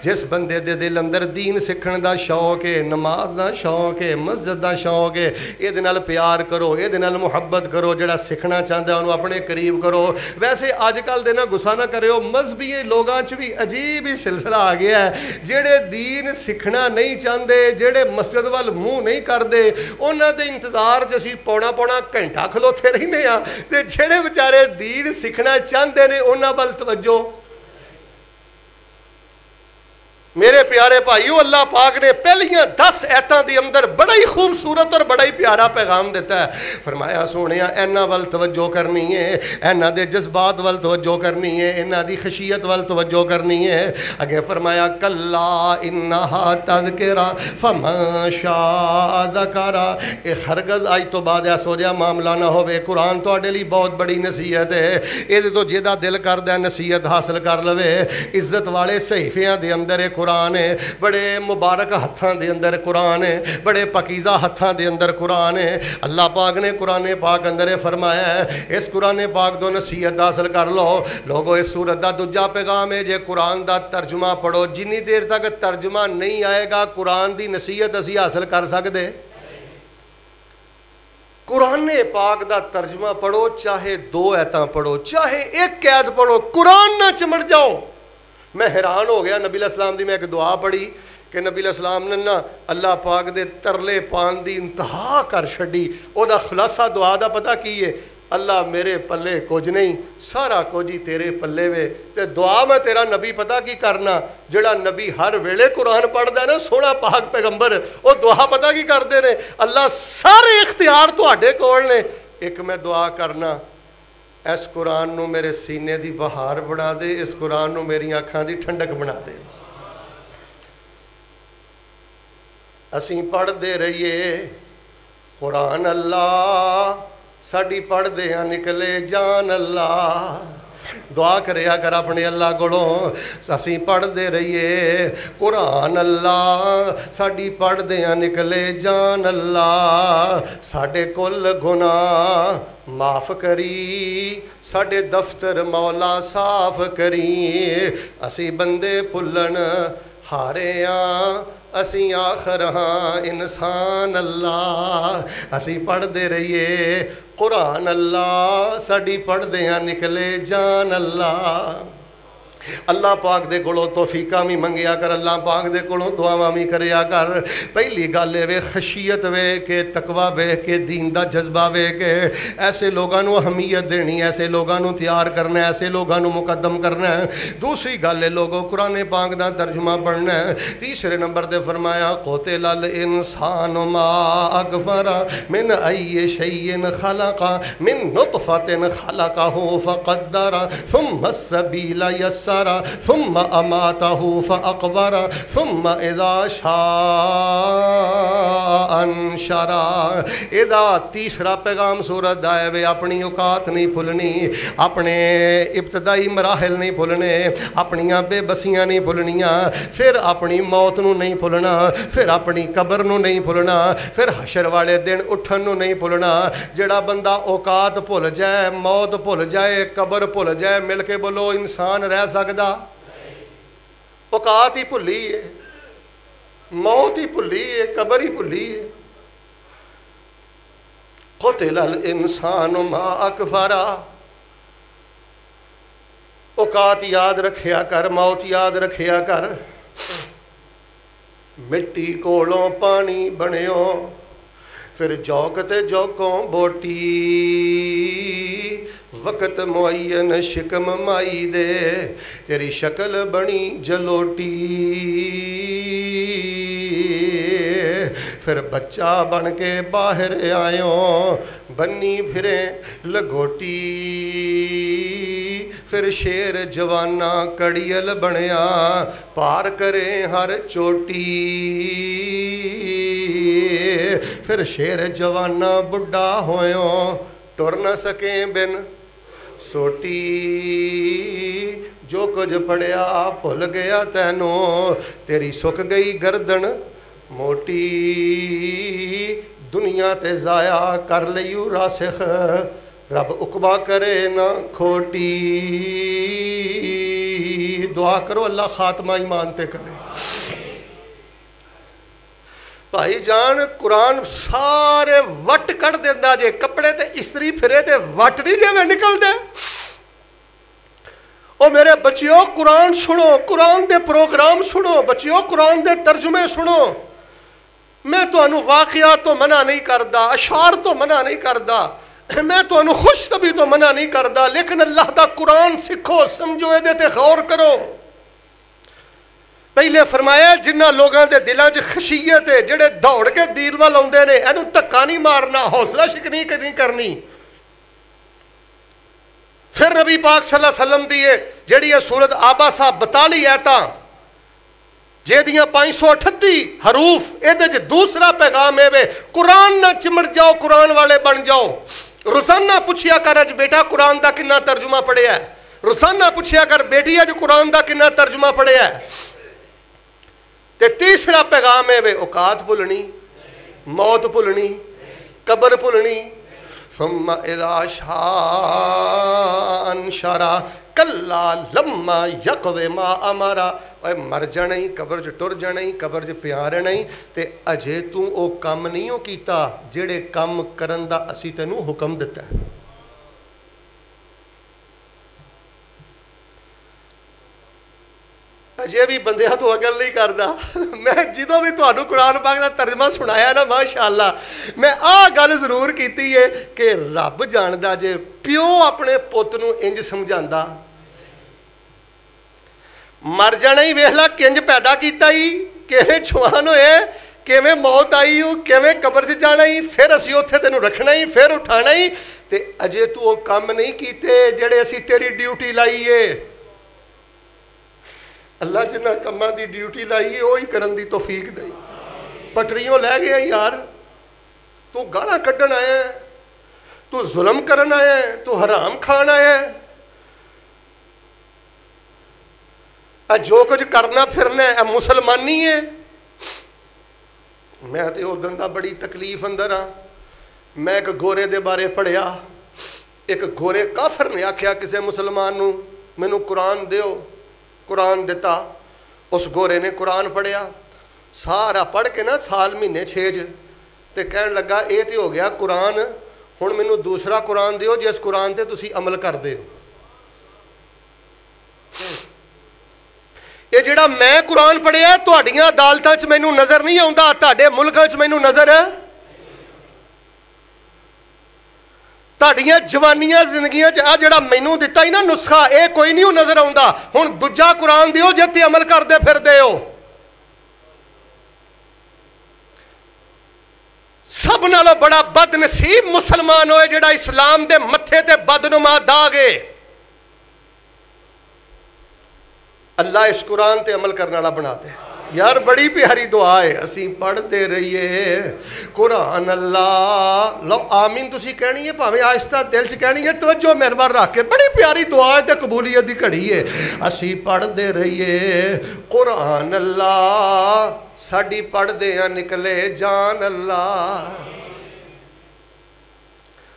جس بندے دے دل اندر دین سکھن دا شوق ہے, نماز دا شوق ہے, مسجد دا شوق ہے, اے دے نال پیار کرو, اے دے نال محبت کرو. جڑا سکھنا چاہندا ہے انہوں اپنے قریب کرو. ویسے آج کل دے نا غصہ نہ کریو, مذہبی لوگاں چ بھی عجیب ہی سلسلہ آ گیا ہے. جڑے دین سکھنا نہیں چاہتے, جڑے مسجد وال منہ نہیں کرتے, انہاں دے انتظار چ اسی پونا گھنٹہ کھلوتے رہنے ہاں. تے جڑے بیچارے دین سکھنا چاہتے نے انہاں وال توجہ. میرے پیارے بھائیو، اللہ پاک نے پہلیاں 10 آیتاں دی اندر بڑا ہی خوبصورت اور بڑا ہی پیارا پیغام دیتا ہے. فرمایا سونیا اینا ول توجہ کرنی ہے، اینا دے جذبات ول توجہ کرنی ہے، اینا دی خشیت ول توجہ کرنی ہے. اگے فرمایا کلا انہا تذکرہ فمن شاء ذکرہ. اے ہرگز آج تو بعد ایسا جہا معاملہ نہ ہوئے، قرآن تواڈے لئی بہت بڑی نصیحت ہے. اے تو جہدا دل کردا ہے نصیحت حاصل کر لوے. عزت والے صحیفیاں دے اندر قرآن ہے، بڑے مبارک ہتھاں دے اندر قرآن ہے، بڑے پاکیزہ ہتھاں دے اندر قرآن ہے. اللہ پاک نے قرآن پاک اندر فرمایا ہے اس قرآن پاک دو نصیحت حاصل کر لو. لوگو اس سورت دا دوجا پیغام ہے جے قرآن دا ترجمہ پڑھو. جنی دیر تک ترجمہ نہیں آئے گا قرآن دی نصیحت اسی حاصل کر سکتے. قرآن پاک دا ترجمہ پڑھو، چاہے 2 آیتاں پڑھو، چاہے 1 آیت پڑھو، قرآن نہ چمٹ جاؤ. میں حیران ہو گیا، نبی علیہ السلام دی میں ایک دعا پڑھی کہ نبی علیہ السلام نے نا اللہ پاک دے ترلے پان دی انتہا کر چھڈی. او دا خلاصہ دعا دا پتہ کی ہے؟ اللہ میرے پلے کچھ نہیں، سارا کچھ ہی تیرے پلے وے. تے دعا میں تیرا نبی پتہ کی کرنا، جڑا نبی ہر ویلے قرآن پڑھدا ہے نا، سونا پاک پیغمبر، او دعا پتہ کی کردے نے؟ اللہ سارے اختیار تواڈے کول نے، ایک میں دعا کرنا اس قرآن نو میرے سینے دی بہار بنا دے، اس قرآن نو میری آنکھاں دی ٹھنڈک بنا دے. اسیں پڑھ دے رہیے قرآن اللہ، ساڈی پڑھ دے ہاں نکلے جان اللہ. دعا کریا کر اپنے اللہ کولوں، اسی پڑھ دے رہیے قرآن اللہ، ساڈی پڑھ دے ہاں نکلے جان اللہ. ساڈے کل گناہ معاف کری، ساڈے دفتر مولا صاف کری. اسی بندے پھلن ہارے ہاں، اسی آخر ہاں انسان اللہ. اسی پڑھ دے رہیے قرآن اللہ، ساڈی پڑھ دے ہاں نکلے جان اللہ. اللہ پاک دے کولوں توفیقاں بھی منگیا کر، اللہ پاک دے کولوں دعاواں بھی کریا کر. پہلی گل اے خشیت وے کہ تقوی وے کہ دین دا جذبہ وے کہ ایسے لوگاں نو اہمیت دینی، ایسے لوگاں نو تیار کرنا، ایسے لوگاں نو مقدم کرنا. دوسری گل ہے لوگوں قرآن پاک دا ترجمہ پڑھنا. تیسرے نمبر تے فرمایا قتل الانسان ما اکفر من ای شیء خلق من نطفۃ خلقہ فقدر ثم السبیل یسر ثم اماتہ فاقبر ثم اذا شاء انشر. اذا تیسرا پیغام سورت دا ہے اپنی اوقات نہیں بھولنی، اپنے ابتدائی مراحل نہیں بھولنے، اپنیاں بے بسیاں نہیں بھولنیاں، پھر اپنی موت نو نہیں بھولنا، پھر اپنی قبر نو نہیں بھولنا، پھر حشر والے دن اٹھن نو نہیں بھولنا. جڑا بندہ اوقات بھول جائے، موت بھول جائے، قبر بھول جائے، مل کے بولو انسان رہ سکدا؟ اوقات ہی بھلی ہے، موت ہی بھلی ہے، قبر ہی بھلی ہے. قتل الانسان ما اکفر. اوقات یاد رکھیا کر، موت یاد رکھیا کر. مٹی کولوں پانی بنیو، پھر جوک تے جوکوں بوٹی، وقت معین شکم مائی دے، تیری شکل بنی جلوٹی. پھر بچہ بن کے باہر آئیوں، بنی پھریں لگوٹی. پھر شیر جوانہ کڑیل بنیا، پار کریں ہر چوٹی. پھر شیر جوانہ بڑھا ہویوں، ٹر نہ سکیں بن سوٹی. جو کچھ پڑھیا بھول گیا تینوں، تیری سک گئی گردن موٹی. دنیا تے ضائع کر لیو راسخ، رب عقبہ کرے نہ کھوٹی. دعا کرو اللہ خاتمہ ایمان تے کرے. بھائی جان قرآن سارے وٹ کر دینا جے، کپڑے تے استری پھرے تے وٹ نہیں جے میں نکل دے. او میرے بچیوں قرآن سنو، قرآن دے پروگرام سنو، بچیوں قرآن دے ترجمے سنو. میں تو انو واقعات تو منع نہیں کردا، اشعار تو منع نہیں کردا، میں تو انو خوش طبی تو منع نہیں کردا، لیکن اللہ دا قرآن سکھو، سمجھو، دے تے غور کرو. پہلے فرمایا جنہ لوگوں کے دلوں چ خشیت ہے جڑے دوڑ کے دین وال آتے ہیں اینو دھکا نہیں مارنا حوصلہ شکنی نہیں کرنی پھر نبی پاک صلی اللہ علیہ وسلم دی جڑی ہے سورت آباسہ 42 آیتاں جہدیاں 538 حروف یہ دوسرا پیغام ہے قرآن نہ چمٹ جاؤ قرآن والے بن جاؤ روزانہ پوچھیا کر اج بیٹا قرآن دا کنا ترجمہ پڑھیا ہے روزانہ پوچھیا کر بیٹی اج قرآن دا کنا ترجمہ پڑھیا ہے تے تیسرا پیغام ہے اوقات بھولنی موت بھولنی قبر بھولنی ثم اذا شاء انشرا کلا لما یقض ما امرا مر جانا ہی قبر چ ٹر جانا ہی قبر چ پیا رہنا ہی تے اجے تو او کم نہیں ہو کیتا جڑے کم کرن دا اسی تینوں حکم دیتا ہے اجے بھی بندیاں تو عقل نہیں کردا میں جدوں بھی تانوں قرآن پاک دا ترجمہ سنایا نا ماشاءاللہ میں گل ضرور کیتی ہے کہ رب جاندا جے پیو اپنے پوت نوں انج سمجھاندا مر جانا ہی ویکھ لا کنج پیدا کیتا ہی کیویں جوان ہوئے کیویں موت آئی ہو کیویں قبر سے جانا ہی پھر اسی اوتھے تینوں رکھنا ہی پھر اٹھانا ہی تے اجے تو او کم نہیں کیتے جڑے اسی تیری ڈیوٹی لائی ہے اللہ جنہ کماں دی ڈیوٹی لائی ہے وہی کرن دی توفیق دے پٹریوں لے گیا یار تو گالاں کڈن آیا ہے تو ظلم کرن آیا ہے تو حرام کھان آیا ہے جو کچھ کرنا پھرنا ہے مسلمانی ہے میں تے اس دن دا بڑی تکلیف اندر ہاں میں ایک گورے دے بارے پڑھیا ایک گورے کافر نے آکھیا کسے مسلمان نوں مینوں قرآن دیو قرآن دیتا اس گورے نے قرآن پڑھیا سارا پڑھ کے نا سال مہینے 6 تے کہن لگا اے تے ہو گیا قرآن ہن مینوں دوسرا قرآن دیو جس قرآن تے تسی عمل کر دے ہو یہ جڑا میں قرآن پڑھیا تہاڈیاں عدالتاں چ مینوں نظر نہیں آوندا تہاڈے ملکاں چ مینوں نظر ہے تہاڈیاں جوانیاں زندگیاں چ جڑا مینوں دتا ہی نا نسخہ اے کوئی نہیں نظر آوندا ہن دوجا قرآن دیو جے تے عمل کردے پھردے ہو سب نالوں بڑا بد نصیب مسلمان ہوئے جڑا اسلام دے متھے تے بدنما داغ ہے اللہ اس قرآن تے عمل کرنے والا بنا دے یار بڑی پیاری دعا ہے اسی پڑھتے رہیے قرآن اللہ لو آمین تسی کہنی ہے پاویں آہستہ دل چ کہنی ہے توجہ میرے بار رکھ کے بڑی پیاری دعا ہے تے قبولیت دی گھڑی ہے اسی پڑھتے رہیے قرآن اللہ ساڈی پڑھدے ہیں نکلے جان اللہ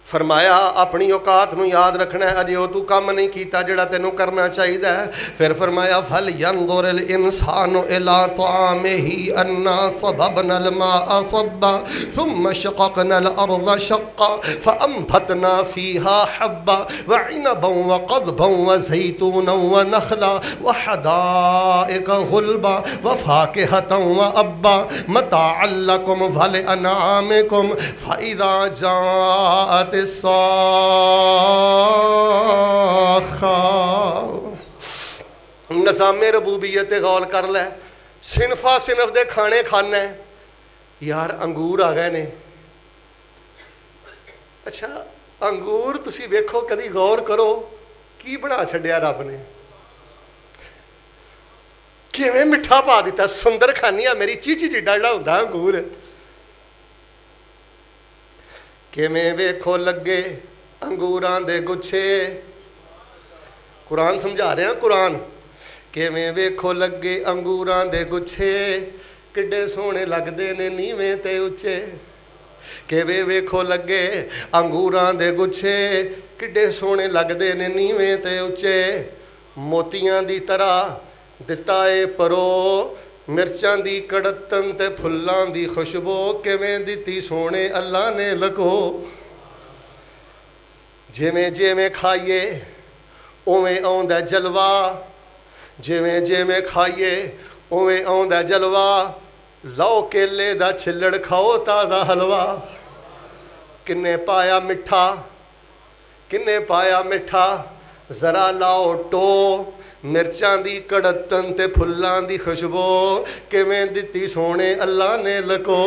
فرمایا اپنی اوقات نو یاد رکھنا ہے اجے او تو کم نہیں کیتا جڑا تینوں کرنا چاہیے پھر فرمایا فَلْيَنْظُرِ الْإِنسَانُ إِلَىٰ طَعَامِهِ أَنَّا صَبَبْنَا الْمَاءَ صَبًّا ثُمَّ شَقَقْنَا الْأَرْضَ شَقًّا فَأَنبَتْنَا فِيهَا حَبًّا وَعِنَبًا وَقَضْبًا وَزَيْتُونًا وَنَخْلًا وَحَدَائِقَ غُلْبًا وَفَاكِهَةً وَأَبًّا مَتَاعًا لَكُمْ وَلِأَنْعَامِكُمْ فَإِذَا جَاءَتِ نظام ربوبیت غور کر لے صنفا صنف دے کھانے کھانا ہے یار انگور آ گئے نے اچھا انگور تسی ویکھو کدی غور کرو کی بنا چھڈیا رب نے کیویں مٹھا پا دیتا سندر کھانیاں میری چیچی جیڈا جڑا ہوندا انگور کیویں ویکھو لگے انگوراں دے گچھے قرآن سمجھا رہے ہیں قرآن کیویں ویکھو لگے انگوراں دے گچھے کڈے سونے لگدے نے نیویں تے اچے کیویں ویکھو لگے انگوراں دے گچھے کڈے سونے لگدے نے نیویں تے اچے موتیاں دی طرح دتا اے پرو مرچاں دی کڑتن تے پھلاں دی خوشبو کیویں دتی سونے اللہ نے لگو جویں جویں کھائیے اویں آوندا جلوہ جویں جویں کھائیے اویں آوندا جلوہ لو کیلے دا چھلڑ کھاؤ تازہ حلوہ کنے پایا مٹھا ذرا لاؤ ٹو مرچاں دی کڑتن تے پھلاں دی خوشبو کیویں دتی سونے اللہ نے لکو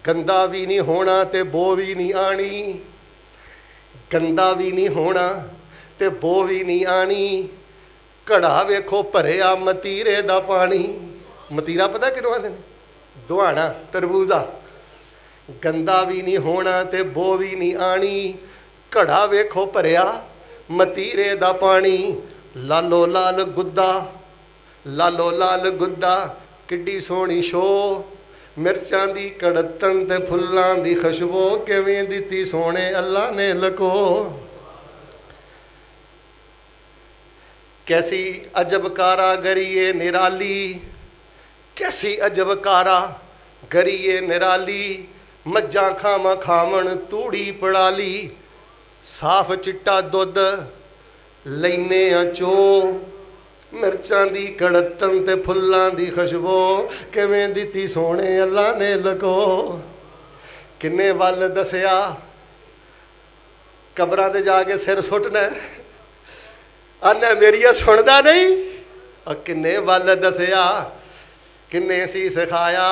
گندا بھی نہیں ہونا تے بو بھی نہیں آنی گندا بھی نہیں ہونا تے بو بھی نہیں آنی کڑا ویکھو بھریا متیرے دا پانی متیرا پتہ کنوں آندے نے دوانا تربوزہ گندا بھی نہیں ہونا تے بو بھی نہیں آنی کڑا ویکھو بھریا متیرے دا پانی لالو لال گدا کڈی سونی شو مرچاں دی کڑتن تے پھلاں دی خوشبو کیویں دتی سونے اللہ نے لکو کیسی عجب کارا گریے نرالی کیسی عجب کارا گریے نرالی مجھاں کھاواں کھاون توڑی پڑالی صاف چٹا دودھ لینے چو مرچاں دی کڑتن تے پھلاں دی خوشبو کیویں دتی سونے اللہ نے لکو کنے ول دسیا قبراں تے جا کے سر سٹنا آنا میری سندا نہیں اور کنے ول دسیا کنے سی سکھایا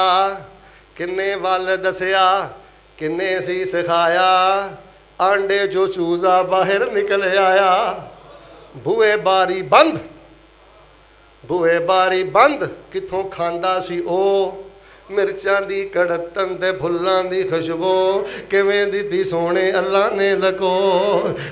کنے ول دسیا کنے سی سکھایا آنڈے جو چوزا باہر نکل آیا بوئے باری بند کتھوں کھاندا سی او مرچاں دی کڑتن تے پھلاں دی خوشبو کیویں دتی سونے اللہ نے لکو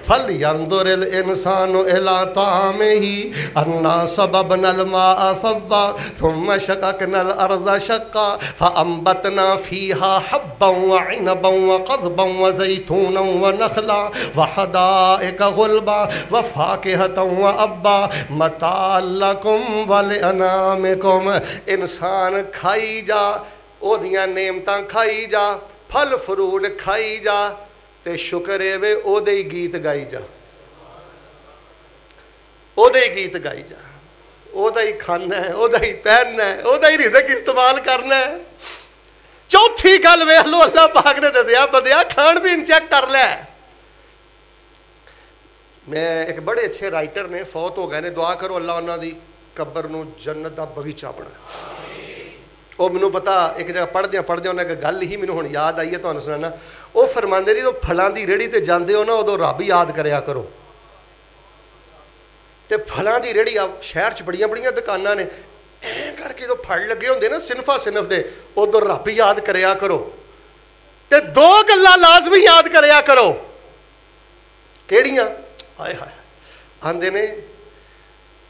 فَلْيَنْظُرِ الْإِنسَانُ إِلَىٰ طَعَامِهِ أَنَّا صَبَبْنَا الْمَاءَ صَبًّا ثُمَّ شَقَقْنَا الْأَرْضَ شَقًّا فَأَنبَتْنَا فِيهَا حَبًّا وَعِنَبًا وَقَضْبًا وَزَيْتُونًا وَنَخْلًا وَحَدَائِقَ غُلْبًا وَفَاكِهَةً وَأَبًّا مَتَاعًا لَكُمْ وَلِأَنْعَامِكُمْ انسان کھائی جا او دیاں نعمتاں کھائی جا پھل فروٹ کھائی جا تے شکر وے او دے گیت گائی جا او دے گیت گائی جا او دا ہی کھانا ہے او دا ہی پہننا ہے او دا ہی رزق استعمال کرنا ہے چوتھی گل ویکھ لو اللہ پاک نے دسیا بندیا کھان پین چیک کر لے میں ایک بڑے اچھے رائٹر نے فوت ہو گئے نے دعا کرو اللہ انہاں دی قبر نو جنت دا باغیچہ بنا وہ مینوں پتا ایک جگہ پڑھدیاں انہیں کہ گل ہی مینوں ہن یاد آئی ہے تمہیں سنانا وہ فرماندے نہیں تو پھلاں دی ریڑھی تے جاندے ہو نا ادو رب یاد کریا کرو تے پھلاں دی ریڑھی شہر چ بڑیاں دکاناں نے کر کے جو پھل لگے ہوندے نا صنف دے ادو رب یاد کریا کرو تے دو گلاں لازمی یاد کریا کرو کیڑیاں ہائے ہائے آندے نے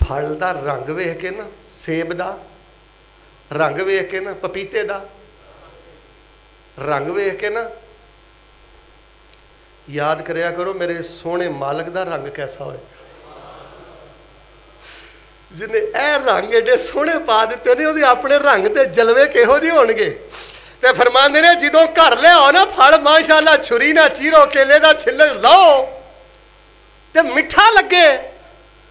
پھل دا رنگ ویکھ کے نا سیب دا رنگ ویکھ کے نا پپیتے دا رنگ ویکھ کے نا یاد کریا کرو میرے سونے مالک دا رنگ کیسا ہوئے جنہیں اے رنگ ایڈے سونے پا دیتے نے وہ اپنے رنگ تے جلوے کہو جی ہون گے تے فرماندے نے جدوں گھر لے آؤ نا پھل ماشاءاللہ چھری نہ چیرو کیلے دا چھلک لاؤ تے میٹھا لگے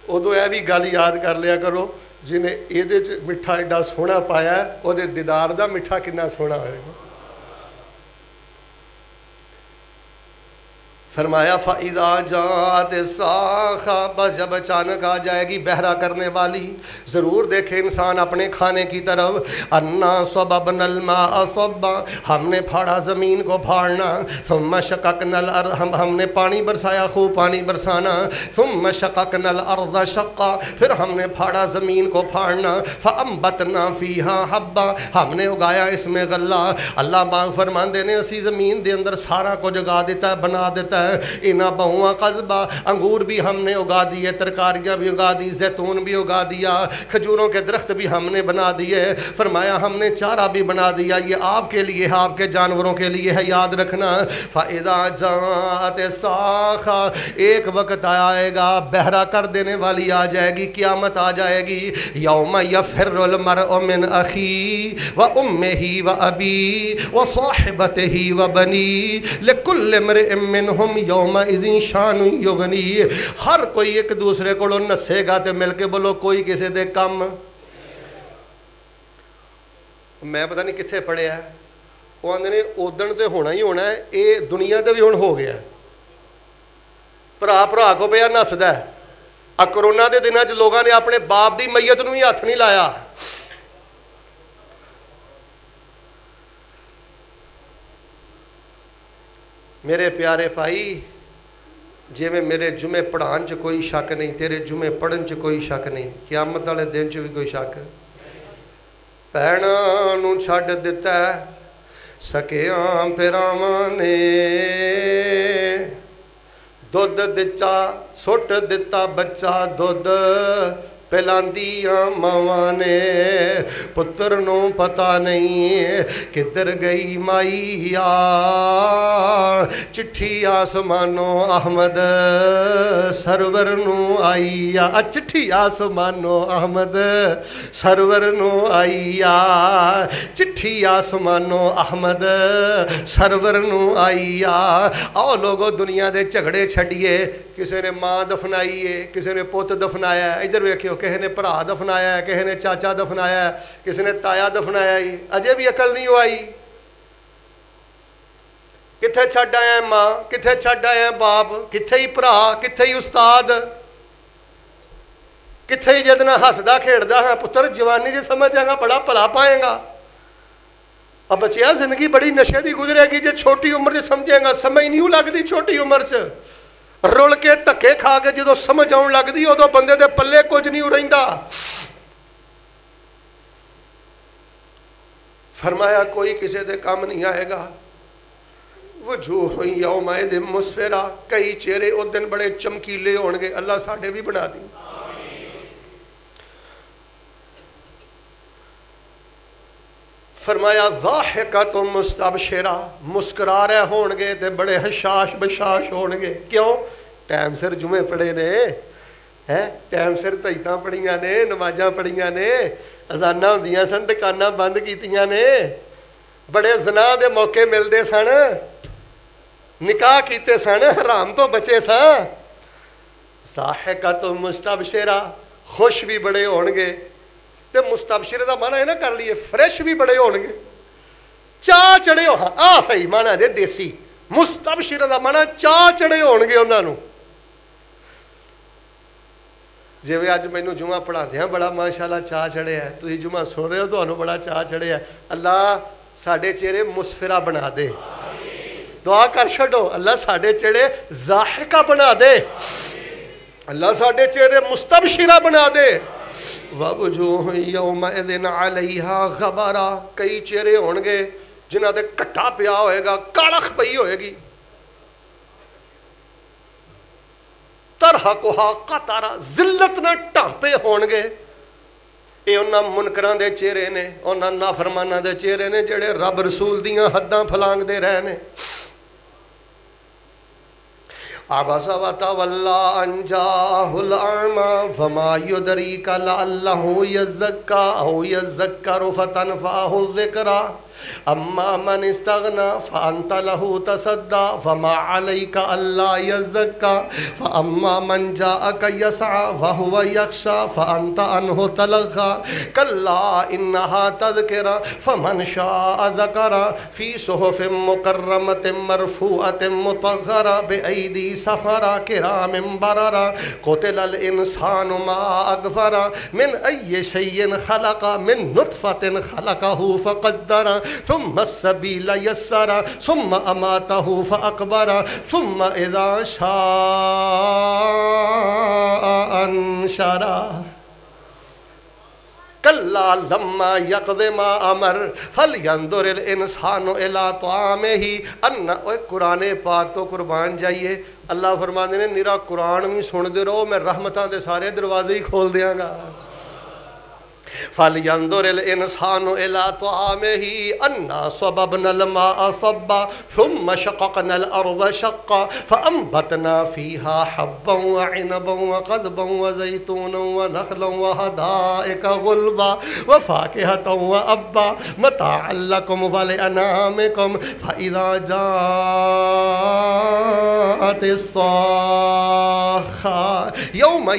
ادو اے بھی گل یاد کر لیا کرو جنہیں یہ میٹھا ایڈا سونا پایا ہے وہ دیدار دا میٹھا کنا سونا ہوئے گا فرمایا فَإِذَا جَاءَتِ السَّاخَةُ جب اچانک آ جائے گی بہرا کرنے والی ضرور دیکھے انسان اپنے کھانے کی طرف اَنَّا صَبَبْنَا الْمَاءَ صَبًّا ہم نے پھاڑا زمین کو پھاڑنا ثُمَّ شَقَقْنَا الْأَرْضَ ہم نے پانی برسایا خوب پانی برسانا ثُمَّ شَقَقْنَا الْأَرْضَ شَقًّا پھر ہم نے پھاڑا زمین کو پھاڑنا فَأَنبَتْنَا فِيهَا حَبًّا ہم نے اگایا اس میں غلہ اللہ پاک فرماندے نے اسی زمین دے اندر سارا کچھ اگا دیتا ہے بنا دیتا ہے اینا بہواں قصبہ انگور بھی ہم نے اگا دیے ترکاریاں بھی اگا دی زیتون بھی اگا دیا کھجوروں کے درخت بھی ہم نے بنا دیے فرمایا ہم نے چارہ بھی بنا دیا یہ آپ کے لیے ہے آپ کے جانوروں کے لیے ہے یاد رکھنا فَإِذَا جَاءَتِ السَّاخَةُ ایک وقت آئے گا بہرا کر دینے والی آ جائے گی قیامت آ جائے گی یوم یفر المرء من اخیہ وامہ وابیہ وصاحبتہ وبنیہ لکل امرئ منہم یومئذ شان یغنی ہر کوئی ایک دوسرے کو نسے گا تے مل کے بولو کوئی کسی دے کم میں پتہ نہیں کتھے پڑھے ہے وہ آندے نے اودن تے ہونا ہی ہونا ہے اے دنیا تے بھی ہون ہو گیا بھرا کو پیا نسدا ہے کرونا دے دنوں چ لوگوں نے اپنے باپ دی میت نوں ہی ہاتھ نہیں لایا. میرے پیارے بھائی جی میں میرے جمعے پڑھان چ کوئی شک نہیں, تیرے جمعے پڑھن چ کوئی شک نہیں, قیامت والے دن چ بھی کوئی شک. بھیناں نوں چھڈ دتا سکیاں بھراواں نے, دودھ دتا سٹ دتا بچہ دودھ پلاندیاں ماواں نے, پتر نوں پتہ نہیں کدھر گئی مائی آ, چٹھی آسمانوں احمد سرور نوں آئی آ, چٹھی آسمانوں احمد سرور نوں آئی آ, چٹھی آسمانوں احمد سرور نوں آئی آ. آؤ لوگو دنیا دے جھگڑے چھڈیے, کسی نے ماں دفنائی ہے, کسی نے پوت دفنایا ہے, ادھر ویکھیو کسی نے بھرا دفنایا ہے, کسی نے چاچا دفنایا ہے, کسی نے تایا دفنایا ہے, اجے بھی عقل نہیں آئی. کتھے چھڈ آیا ماں, کتھے چھڈ آیا باپ, کتھے ہی بھرا, کتھے ہی استاد, کتھے ہی جدنا ہسدا کھیڑدا ہاں پتر جوانی جی سمجھ جائے گا بڑا بھلا پائے گا. اب بچیا زندگی بڑی نشے دی گزرے گی جی چھوٹی عمر چ سمجھے گا, سمجھ نہیں لگتی چھوٹی عمر چ, رل کے دھکے کھا کے جدو سمجھ آن لگتی ادو بندے دے پلے کچھ نہیں رہندا. فرمایا کوئی کسی دے کام نہیں آئے گا. وجوہ یومئذ مسفرہ, کئی چہرے اس دن بڑے چمکیلے ہون گے, اللہ ساڈے بھی بنا دی. فرمایا ضاحکۃ مستبشرہ, مسکرا رہے ہون گے تے بڑے حشاش بشاش ہون گے. کیوں؟ ٹائم سر جمعے پڑھے نے, ٹائم سر تہجداں پڑھیاں نے, نمازاں پڑھیاں نے, اذاناں ہوندیاں سن دکاناں بند کیتیاں نے, بڑے زنا دے موقع ملدے سن, نکاح کیتے سن, حرام تو بچے سن. ضاحکۃ مستبشرہ, خوش بھی بڑے ہون گے. تے مستبشر دا معنی ہے نا کر لیے فریش بھی بڑے ہون گے, چاہ چڑھے ہو. ہاں صحیح معنی دے دیسی. مستبشر دا معنی چاہ چڑھے ہون گے انہاں نوں. جی اج مینوں جمعہ پڑھاندے ہاں بڑا ماشاءاللہ چاہ چڑھے ہے, تسی جمعہ سن رہے ہو تانوں بڑا چاہ چڑھے ہے. اللہ ساڈے چہرے مسفرہ بنا دے. دعا کر چھڈو اللہ ساڈے چہرے ضاحکہ بنا دے, اللہ ساڈے چہرے مستبشرہ بنا دے. وَوُجُوهٌ يَوْمَئِذٍ عَلَيْهَا غَبَرَةٌ, کئی چہرے ہون گے جنہاں دے کٹھا پیا ہوئے گا, کالخ پئی ہوئے گی. تَرْحَقُهَا قَتَرَةٌ, ذلت نہ ٹانپے ہون گے. اے انہاں منکراں دے چہرے نے, انہاں نافرماناں دے چہرے نے جڑے رب رسول دیاں حداں پھلانگ دے رہے نے. عبس وتولى أن جاءه الأعمى فما يدريك لعله يزكى أو يذكر فتنفعه الذكرى أما من استغنى فأنت له تصدى فما عليك ألا يزكى فأما من جاءك يسعى وهو يخشى فأنت عنه تلهى كلا إنها تذكرة فمن شاء ذكر في صحف مكرمة مرفوعة مطهرة بأيدي سفرة كرام بررة قتل الإنسان ما أكفر من أي شيء خلق من نطفة خلقه فقدر ثم السبيل يسر ثم أماته فأقبر ثم إذا شاء أنشر کلا لما یقض ما امر فلینظر الانسان الی طعامہ. اوے قرآن پاک تو قربان جائیے, اللہ فرماندے نے نیرا قرآن بھی سن دے رہو, میں رحمتاں دے سارے دروازے ہی کھول دیاں گا. فَلْيَنْظُرِ الْإِنسَانُ إِلَىٰ طَعَامِهِ أَنَّا صَبَبْنَا الْمَاءَ صَبًّا ثُمَّ شَقَقْنَا الْأَرْضَ شَقًّا فَأَنبَتْنَا فِيهَا حَبًّا وَعِنَبًا وَقَضْبًا وَزَيْتُونًا وَنَخْلًا وَحَدَائِقَ غُلْبًا وَفَاكِهَةً وَأَبًّا مَتَاعًا لَكُمْ وَلِأَنْعَامِكُمْ فَإِذَا جَاءَتِ الصَّاخَّةُ يَوْمَ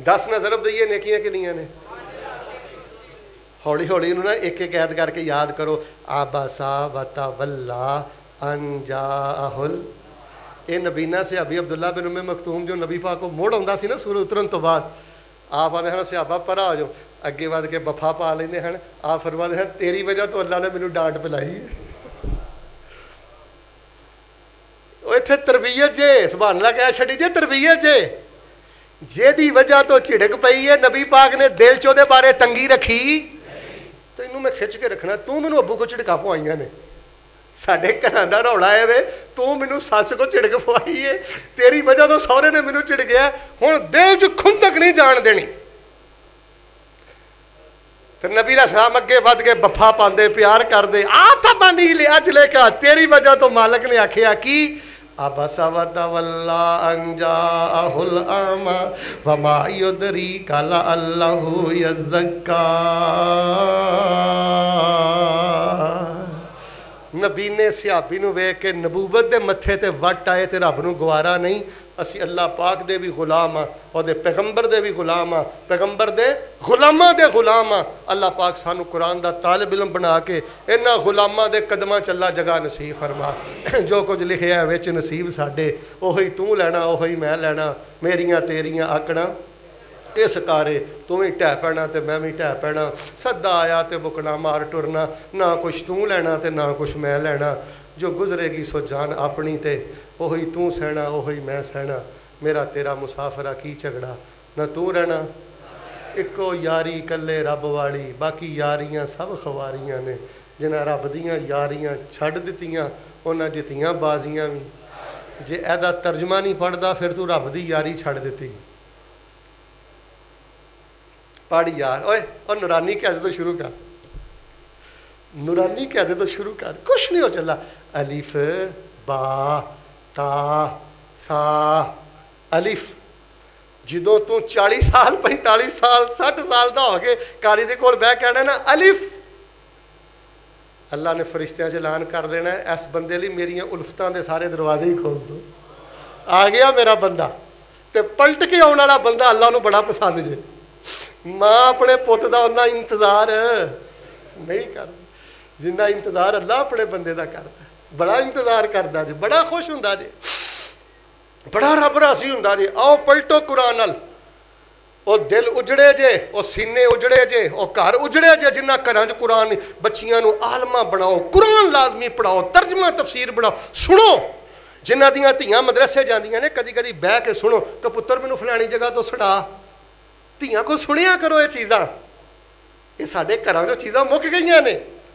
10 ਨਾ ਜ਼ਰਬ ਦਈਏ, ਨੇਕੀਆਂ ਕਿੰਨੀਆਂ ਨੇ? ਹੌਲੀ ਹੌਲੀ ਇਹਨੂੰ ਨਾ ਇੱਕ ਇੱਕ ਐਦ ਕਰਕੇ ਯਾਦ ਕਰੋ। ਆਬਾਸਾ ਵਤਵੱਲਾ ਅਨ ਜਾਅਹੁਲ, ਇਹ ਨਬੀਨਾ ਸਿਹਾਬੀ ਅਬਦੁੱਲਾ ਬਿਨ ਉਮ ਮਕਤੂਮ ਜੋ ਨਬੀ ਪਾਕ ਕੋ ਮੁੜ ਆਉਂਦਾ ਸੀ ਨਾ ਸੂਰਜ ਉਤਰਨ ਤੋਂ ਬਾਅਦ, ਆਪ ਆਉਂਦੇ ਹਨ ਸਿਹਾਬਾ ਪਰਾ ਹੋ ਜਾਓ, ਅੱਗੇ ਵੱਧ ਕੇ ਬੱਫਾ ਪਾ ਲੈਂਦੇ ਹਨ। ਆਪ ਫਰਮਾਉਂਦੇ ਹਨ ਤੇਰੀ ਵਜ੍ਹਾ ਤੋਂ ਅੱਲਾ ਨੇ ਮੈਨੂੰ ਡਾਂਟ ਪਿਲਾਈ। ਉਹ ਇੱਥੇ ਤਰਬੀਅਤ ਜੇ, ਸੁਭਾਨ ਅੱਲਾਹ ਕਹਿ ਛੱਡੀ ਜੇ, ਤਰਬੀਅਤ ਜੇ, ਜਿਹਦੀ ਵਜ੍ਹਾ ਤੋਂ ਝਿੜਕ ਪਈ ਹੈ ਨਬੀ ਪਾਕ ਨੇ ਦਿਲ 'ਚ ਉਹਦੇ ਬਾਰੇ ਤੰਗੀ ਰੱਖੀ। ਤੈਨੂੰ ਮੈਂ ਖਿੱਚ ਕੇ ਰੱਖਣਾ, ਤੂੰ ਮੈਨੂੰ ਅੱਬੂ ਕੋ ਝਿੜਕਾਂ ਪਵਾਈਆਂ ਨੇ, ਸਾਡੇ ਘਰਾਂ ਦਾ ਰੌਲਾ ਹੈ ਵੇ, ਤੂੰ ਮੈਨੂੰ ਸੱਸ ਕੋ ਝਿੜਕ ਪਵਾਈ ਏ, ਤੇਰੀ ਵਜ੍ਹਾ ਤੋਂ ਸਹੁਰੇ ਨੇ ਮੈਨੂੰ ਝਿੜਕਿਆ, ਹੁਣ ਦਿਲ 'ਚ ਖੁੰਦਕ ਨਹੀਂ ਜਾਣ ਦੇਣੀ। ਤੇ ਨਬੀ ਦਾ ਸਲਾਮ ਅੱਗੇ ਵੱਧ ਕੇ ਬੱਫਾ ਪਾਉਂਦੇ, ਪਿਆਰ ਕਰਦੇ। ਆ ਤਾਂ ਬਾਨੀ ਲਿਆ ਚਲੇ ਕਾ, ਤੇਰੀ ਵਜ੍ਹਾ ਤੋਂ ਮਾਲਕ ਨੇ ਆਖਿਆ ਕੀ? ਅਬਸ ਵਤਵੱਲਾ ਅਨ ਜਾਅਹੁਲ ਅਮਾ ਵਮਾ ਯੁਦਰੀਕਾ ਲਅੱਲਹੁ ਯਜ਼ੱਕਾ। ਨਬੀ ਨੇ ਸਿਹਾਬੀ ਨੂੰ ਵੇਖ ਕੇ ਨਬੂਵਤ ਦੇ ਮੱਥੇ ਤੇ ਵੱਟ ਆਏ ਤੇ ਰੱਬ ਨੂੰ ਗਵਾਰਾ ਨਹੀਂ। ਅਸੀਂ ਅੱਲਾਹ ਪਾਕ ਦੇ ਵੀ ਗੁਲਾਮ ਹਾਂ, ਉਹਦੇ ਪੈਗੰਬਰ ਦੇ ਵੀ ਗੁਲਾਮ ਹਾਂ, ਪੈਗੰਬਰ ਦੇ ਗੁਲਾਮਾਂ ਦੇ ਗੁਲਾਮ ਹਾਂ। ਅੱਲਾਹ ਪਾਕ ਸਾਨੂੰ ਕੁਰਾਨ ਦਾ ਤਾਲਿਬ ਇਲਮ ਬਣਾ ਕੇ ਇਹਨਾਂ ਗੁਲਾਮਾਂ ਦੇ ਕਦਮਾਂ ਚੱਲਾ ਜਗ੍ਹਾ ਨਸੀਬ ਫਰਮਾ। ਜੋ ਕੁਝ ਲਿਖਿਆ ਵਿੱਚ ਨਸੀਬ ਸਾਡੇ, ਉਹੀ ਤੂੰ ਲੈਣਾ, ਉਹੀ ਮੈਂ ਲੈਣਾ। ਮੇਰੀਆਂ ਤੇਰੀਆਂ ਆਕੜਾਂ ਇਸ ਕਾਰੇ, ਤੂੰ ਵੀ ਢਹਿ ਪੈਣਾ ਤੇ ਮੈਂ ਵੀ ਢਹਿ ਪੈਣਾ। ਸੱਦਾ ਆਇਆ ਤੇ ਬੁਕਣਾ ਮਾਰ ਟੁਰਨਾ, ਨਾ ਕੁਛ ਤੂੰ ਲੈਣਾ ਤੇ ਨਾ ਕੁਛ ਮੈਂ ਲੈਣਾ। ਜੋ ਗੁਜ਼ਰੇਗੀ ਸੋ ਜਾਨ ਆਪਣੀ ਤੇ ਉਹੀ ਤੂੰ ਸਹਿਣਾ, ਉਹੀ ਮੈਂ ਸਹਿਣਾ। ਮੇਰਾ ਤੇਰਾ ਮੁਸਾਫਰਾ ਕੀ ਝਗੜਾ, ਨਾ ਤੂੰ ਰਹਿਣਾ। ਇੱਕੋ ਯਾਰੀ ਇਕੱਲੇ ਰੱਬ ਵਾਲੀ, ਬਾਕੀ ਯਾਰੀਆਂ ਸਭ ਖਵਾਰੀਆਂ ਨੇ। ਜਿਨ੍ਹਾਂ ਰੱਬ ਦੀਆਂ ਯਾਰੀਆਂ ਛੱਡ ਦਿੱਤੀਆਂ ਉਹਨਾਂ ਜਿੱਤੀਆਂ ਬਾਜ਼ੀਆਂ ਵੀ। ਜੇ ਇਹਦਾ ਤਰਜਮਾ ਨਹੀਂ ਪੜ੍ਹਦਾ ਫਿਰ ਤੂੰ ਰੱਬ ਦੀ ਯਾਰੀ ਛੱਡ ਦਿੱਤੀ। ਪੜ੍ਹ ਯਾਰ ਓਏ, ਉਹ ਨੂਰਾਨੀ ਕਹਿਦੇ ਤੋਂ ਸ਼ੁਰੂ ਕਰ, ਨੂਰਾਨੀ ਕਹਿਦੇ ਤੋਂ ਸ਼ੁਰੂ ਕਰ, ਕੁਛ ਨਹੀਂ ਹੋ ਚੱਲਾ। ਅਲਿਫ ਬਾ ਤਾ ਸਾ ਅਲਿਫ। ਜਦੋਂ ਤੂੰ 40 ਸਾਲ 45 ਸਾਲ 60 ਸਾਲ ਦਾ ਹੋ ਕੇ ਕਾਰੀ ਦੇ ਕੋਲ ਬਹਿ ਕਹਿਣਾ ਨਾ ਅਲਿਫ, ਅੱਲਾ ਨੇ ਫਰਿਸ਼ਤਿਆਂ 'ਚ ਐਲਾਨ ਕਰ ਦੇਣਾ ਇਸ ਬੰਦੇ ਲਈ ਮੇਰੀਆਂ ਉਲਫਤਾਂ ਦੇ ਸਾਰੇ ਦਰਵਾਜ਼ੇ ਹੀ ਖੋਲ ਦੋ। ਆ ਗਿਆ ਮੇਰਾ ਬੰਦਾ। ਤੇ ਪਲਟ ਕੇ ਆਉਣ ਵਾਲਾ ਬੰਦਾ ਅੱਲਾ ਨੂੰ ਬੜਾ ਪਸੰਦ ਜੇ। ਮਾਂ ਆਪਣੇ ਪੁੱਤ ਦਾ ਉਹਨਾਂ ਇੰਤਜ਼ਾਰ ਨਹੀਂ ਕਰਦੀ ਜਿੰਨਾ ਇੰਤਜ਼ਾਰ ਅੱਲਾ ਆਪਣੇ ਬੰਦੇ ਦਾ ਕਰਦਾ। ਬੜਾ ਇੰਤਜ਼ਾਰ ਕਰਦਾ ਜੇ, ਬੜਾ ਖੁਸ਼ ਹੁੰਦਾ ਜੇ, ਬੜਾ ਰੱਬ ਰਾਜ਼ੀ ਹੁੰਦਾ ਜੇ। ਆਓ ਪਲਟੋ ਕੁਰਾਨ ਨਾਲ। ਉਹ ਦਿਲ ਉਜੜੇ ਜੇ, ਉਹ ਸੀਨੇ ਉਜੜੇ ਜੇ, ਉਹ ਘਰ ਉਜੜੇ ਜੇ ਜਿਨ੍ਹਾਂ ਘਰਾਂ 'ਚ ਕੁਰਾਨ। ਬੱਚੀਆਂ ਨੂੰ ਆਲਮਾ ਬਣਾਓ, ਕੁਰਾਨ ਲਾਜ਼ਮੀ ਪੜਾਓ, ਤਰਜਮਾ ਤਫਸੀਰ ਬਣਾਓ, ਸੁਣੋ। ਜਿਨ੍ਹਾਂ ਦੀਆਂ ਧੀਆਂ ਮਦਰਸੇ ਜਾਂਦੀਆਂ ਨੇ ਕਦੀ ਕਦੀ ਬਹਿ ਕੇ ਸੁਣੋ ਕਿ ਪੁੱਤਰ ਮੈਨੂੰ ਫਲਾਣੀ ਜਗ੍ਹਾ ਤੋਂ ਸੁਣਾ। ਧੀਆਂ ਕੋ ਸੁਣਿਆ ਕਰੋ ਇਹ ਚੀਜ਼ਾਂ। ਇਹ ਸਾਡੇ ਘਰਾਂ 'ਚੋਂ ਚੀਜ਼ਾਂ ਮੁੱਕ ਗਈਆਂ ਨੇ।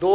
2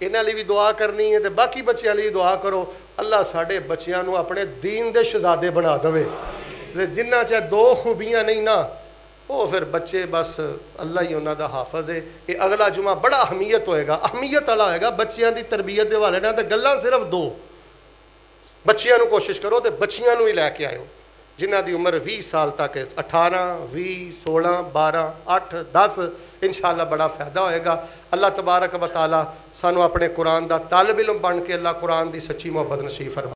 انہاں لئی بھی دعا کرنی ہے تے باقی بچیاں لئی دعا کرو اللہ ساڈے بچیاں نو اپنے دین دے شہزادے بنا دے تے جنہ چ دو خوبیاں نہیں نا وہ پھر بچے بس اللہ ہی انہاں دا حافظ ہے یہ اگلا جمعہ بڑا اہمیت ہوئے گا اہمیت والا ہوئے گا بچیاں دی تربیت دے والے نال تے گلاں صرف دو بچیاں نو کوشش کرو تے بچیاں نو ہی لے کے آئیو جنہ دی عمر 20 سال تک 18 20 16 12 8 10 انشاءاللہ بڑا فائدہ ہوئے گا اللہ تبارک و تعالی سانو اپنے قرآن دا طالب علم بن کے اللہ قرآن دی سچی محبت نصیب فرمائے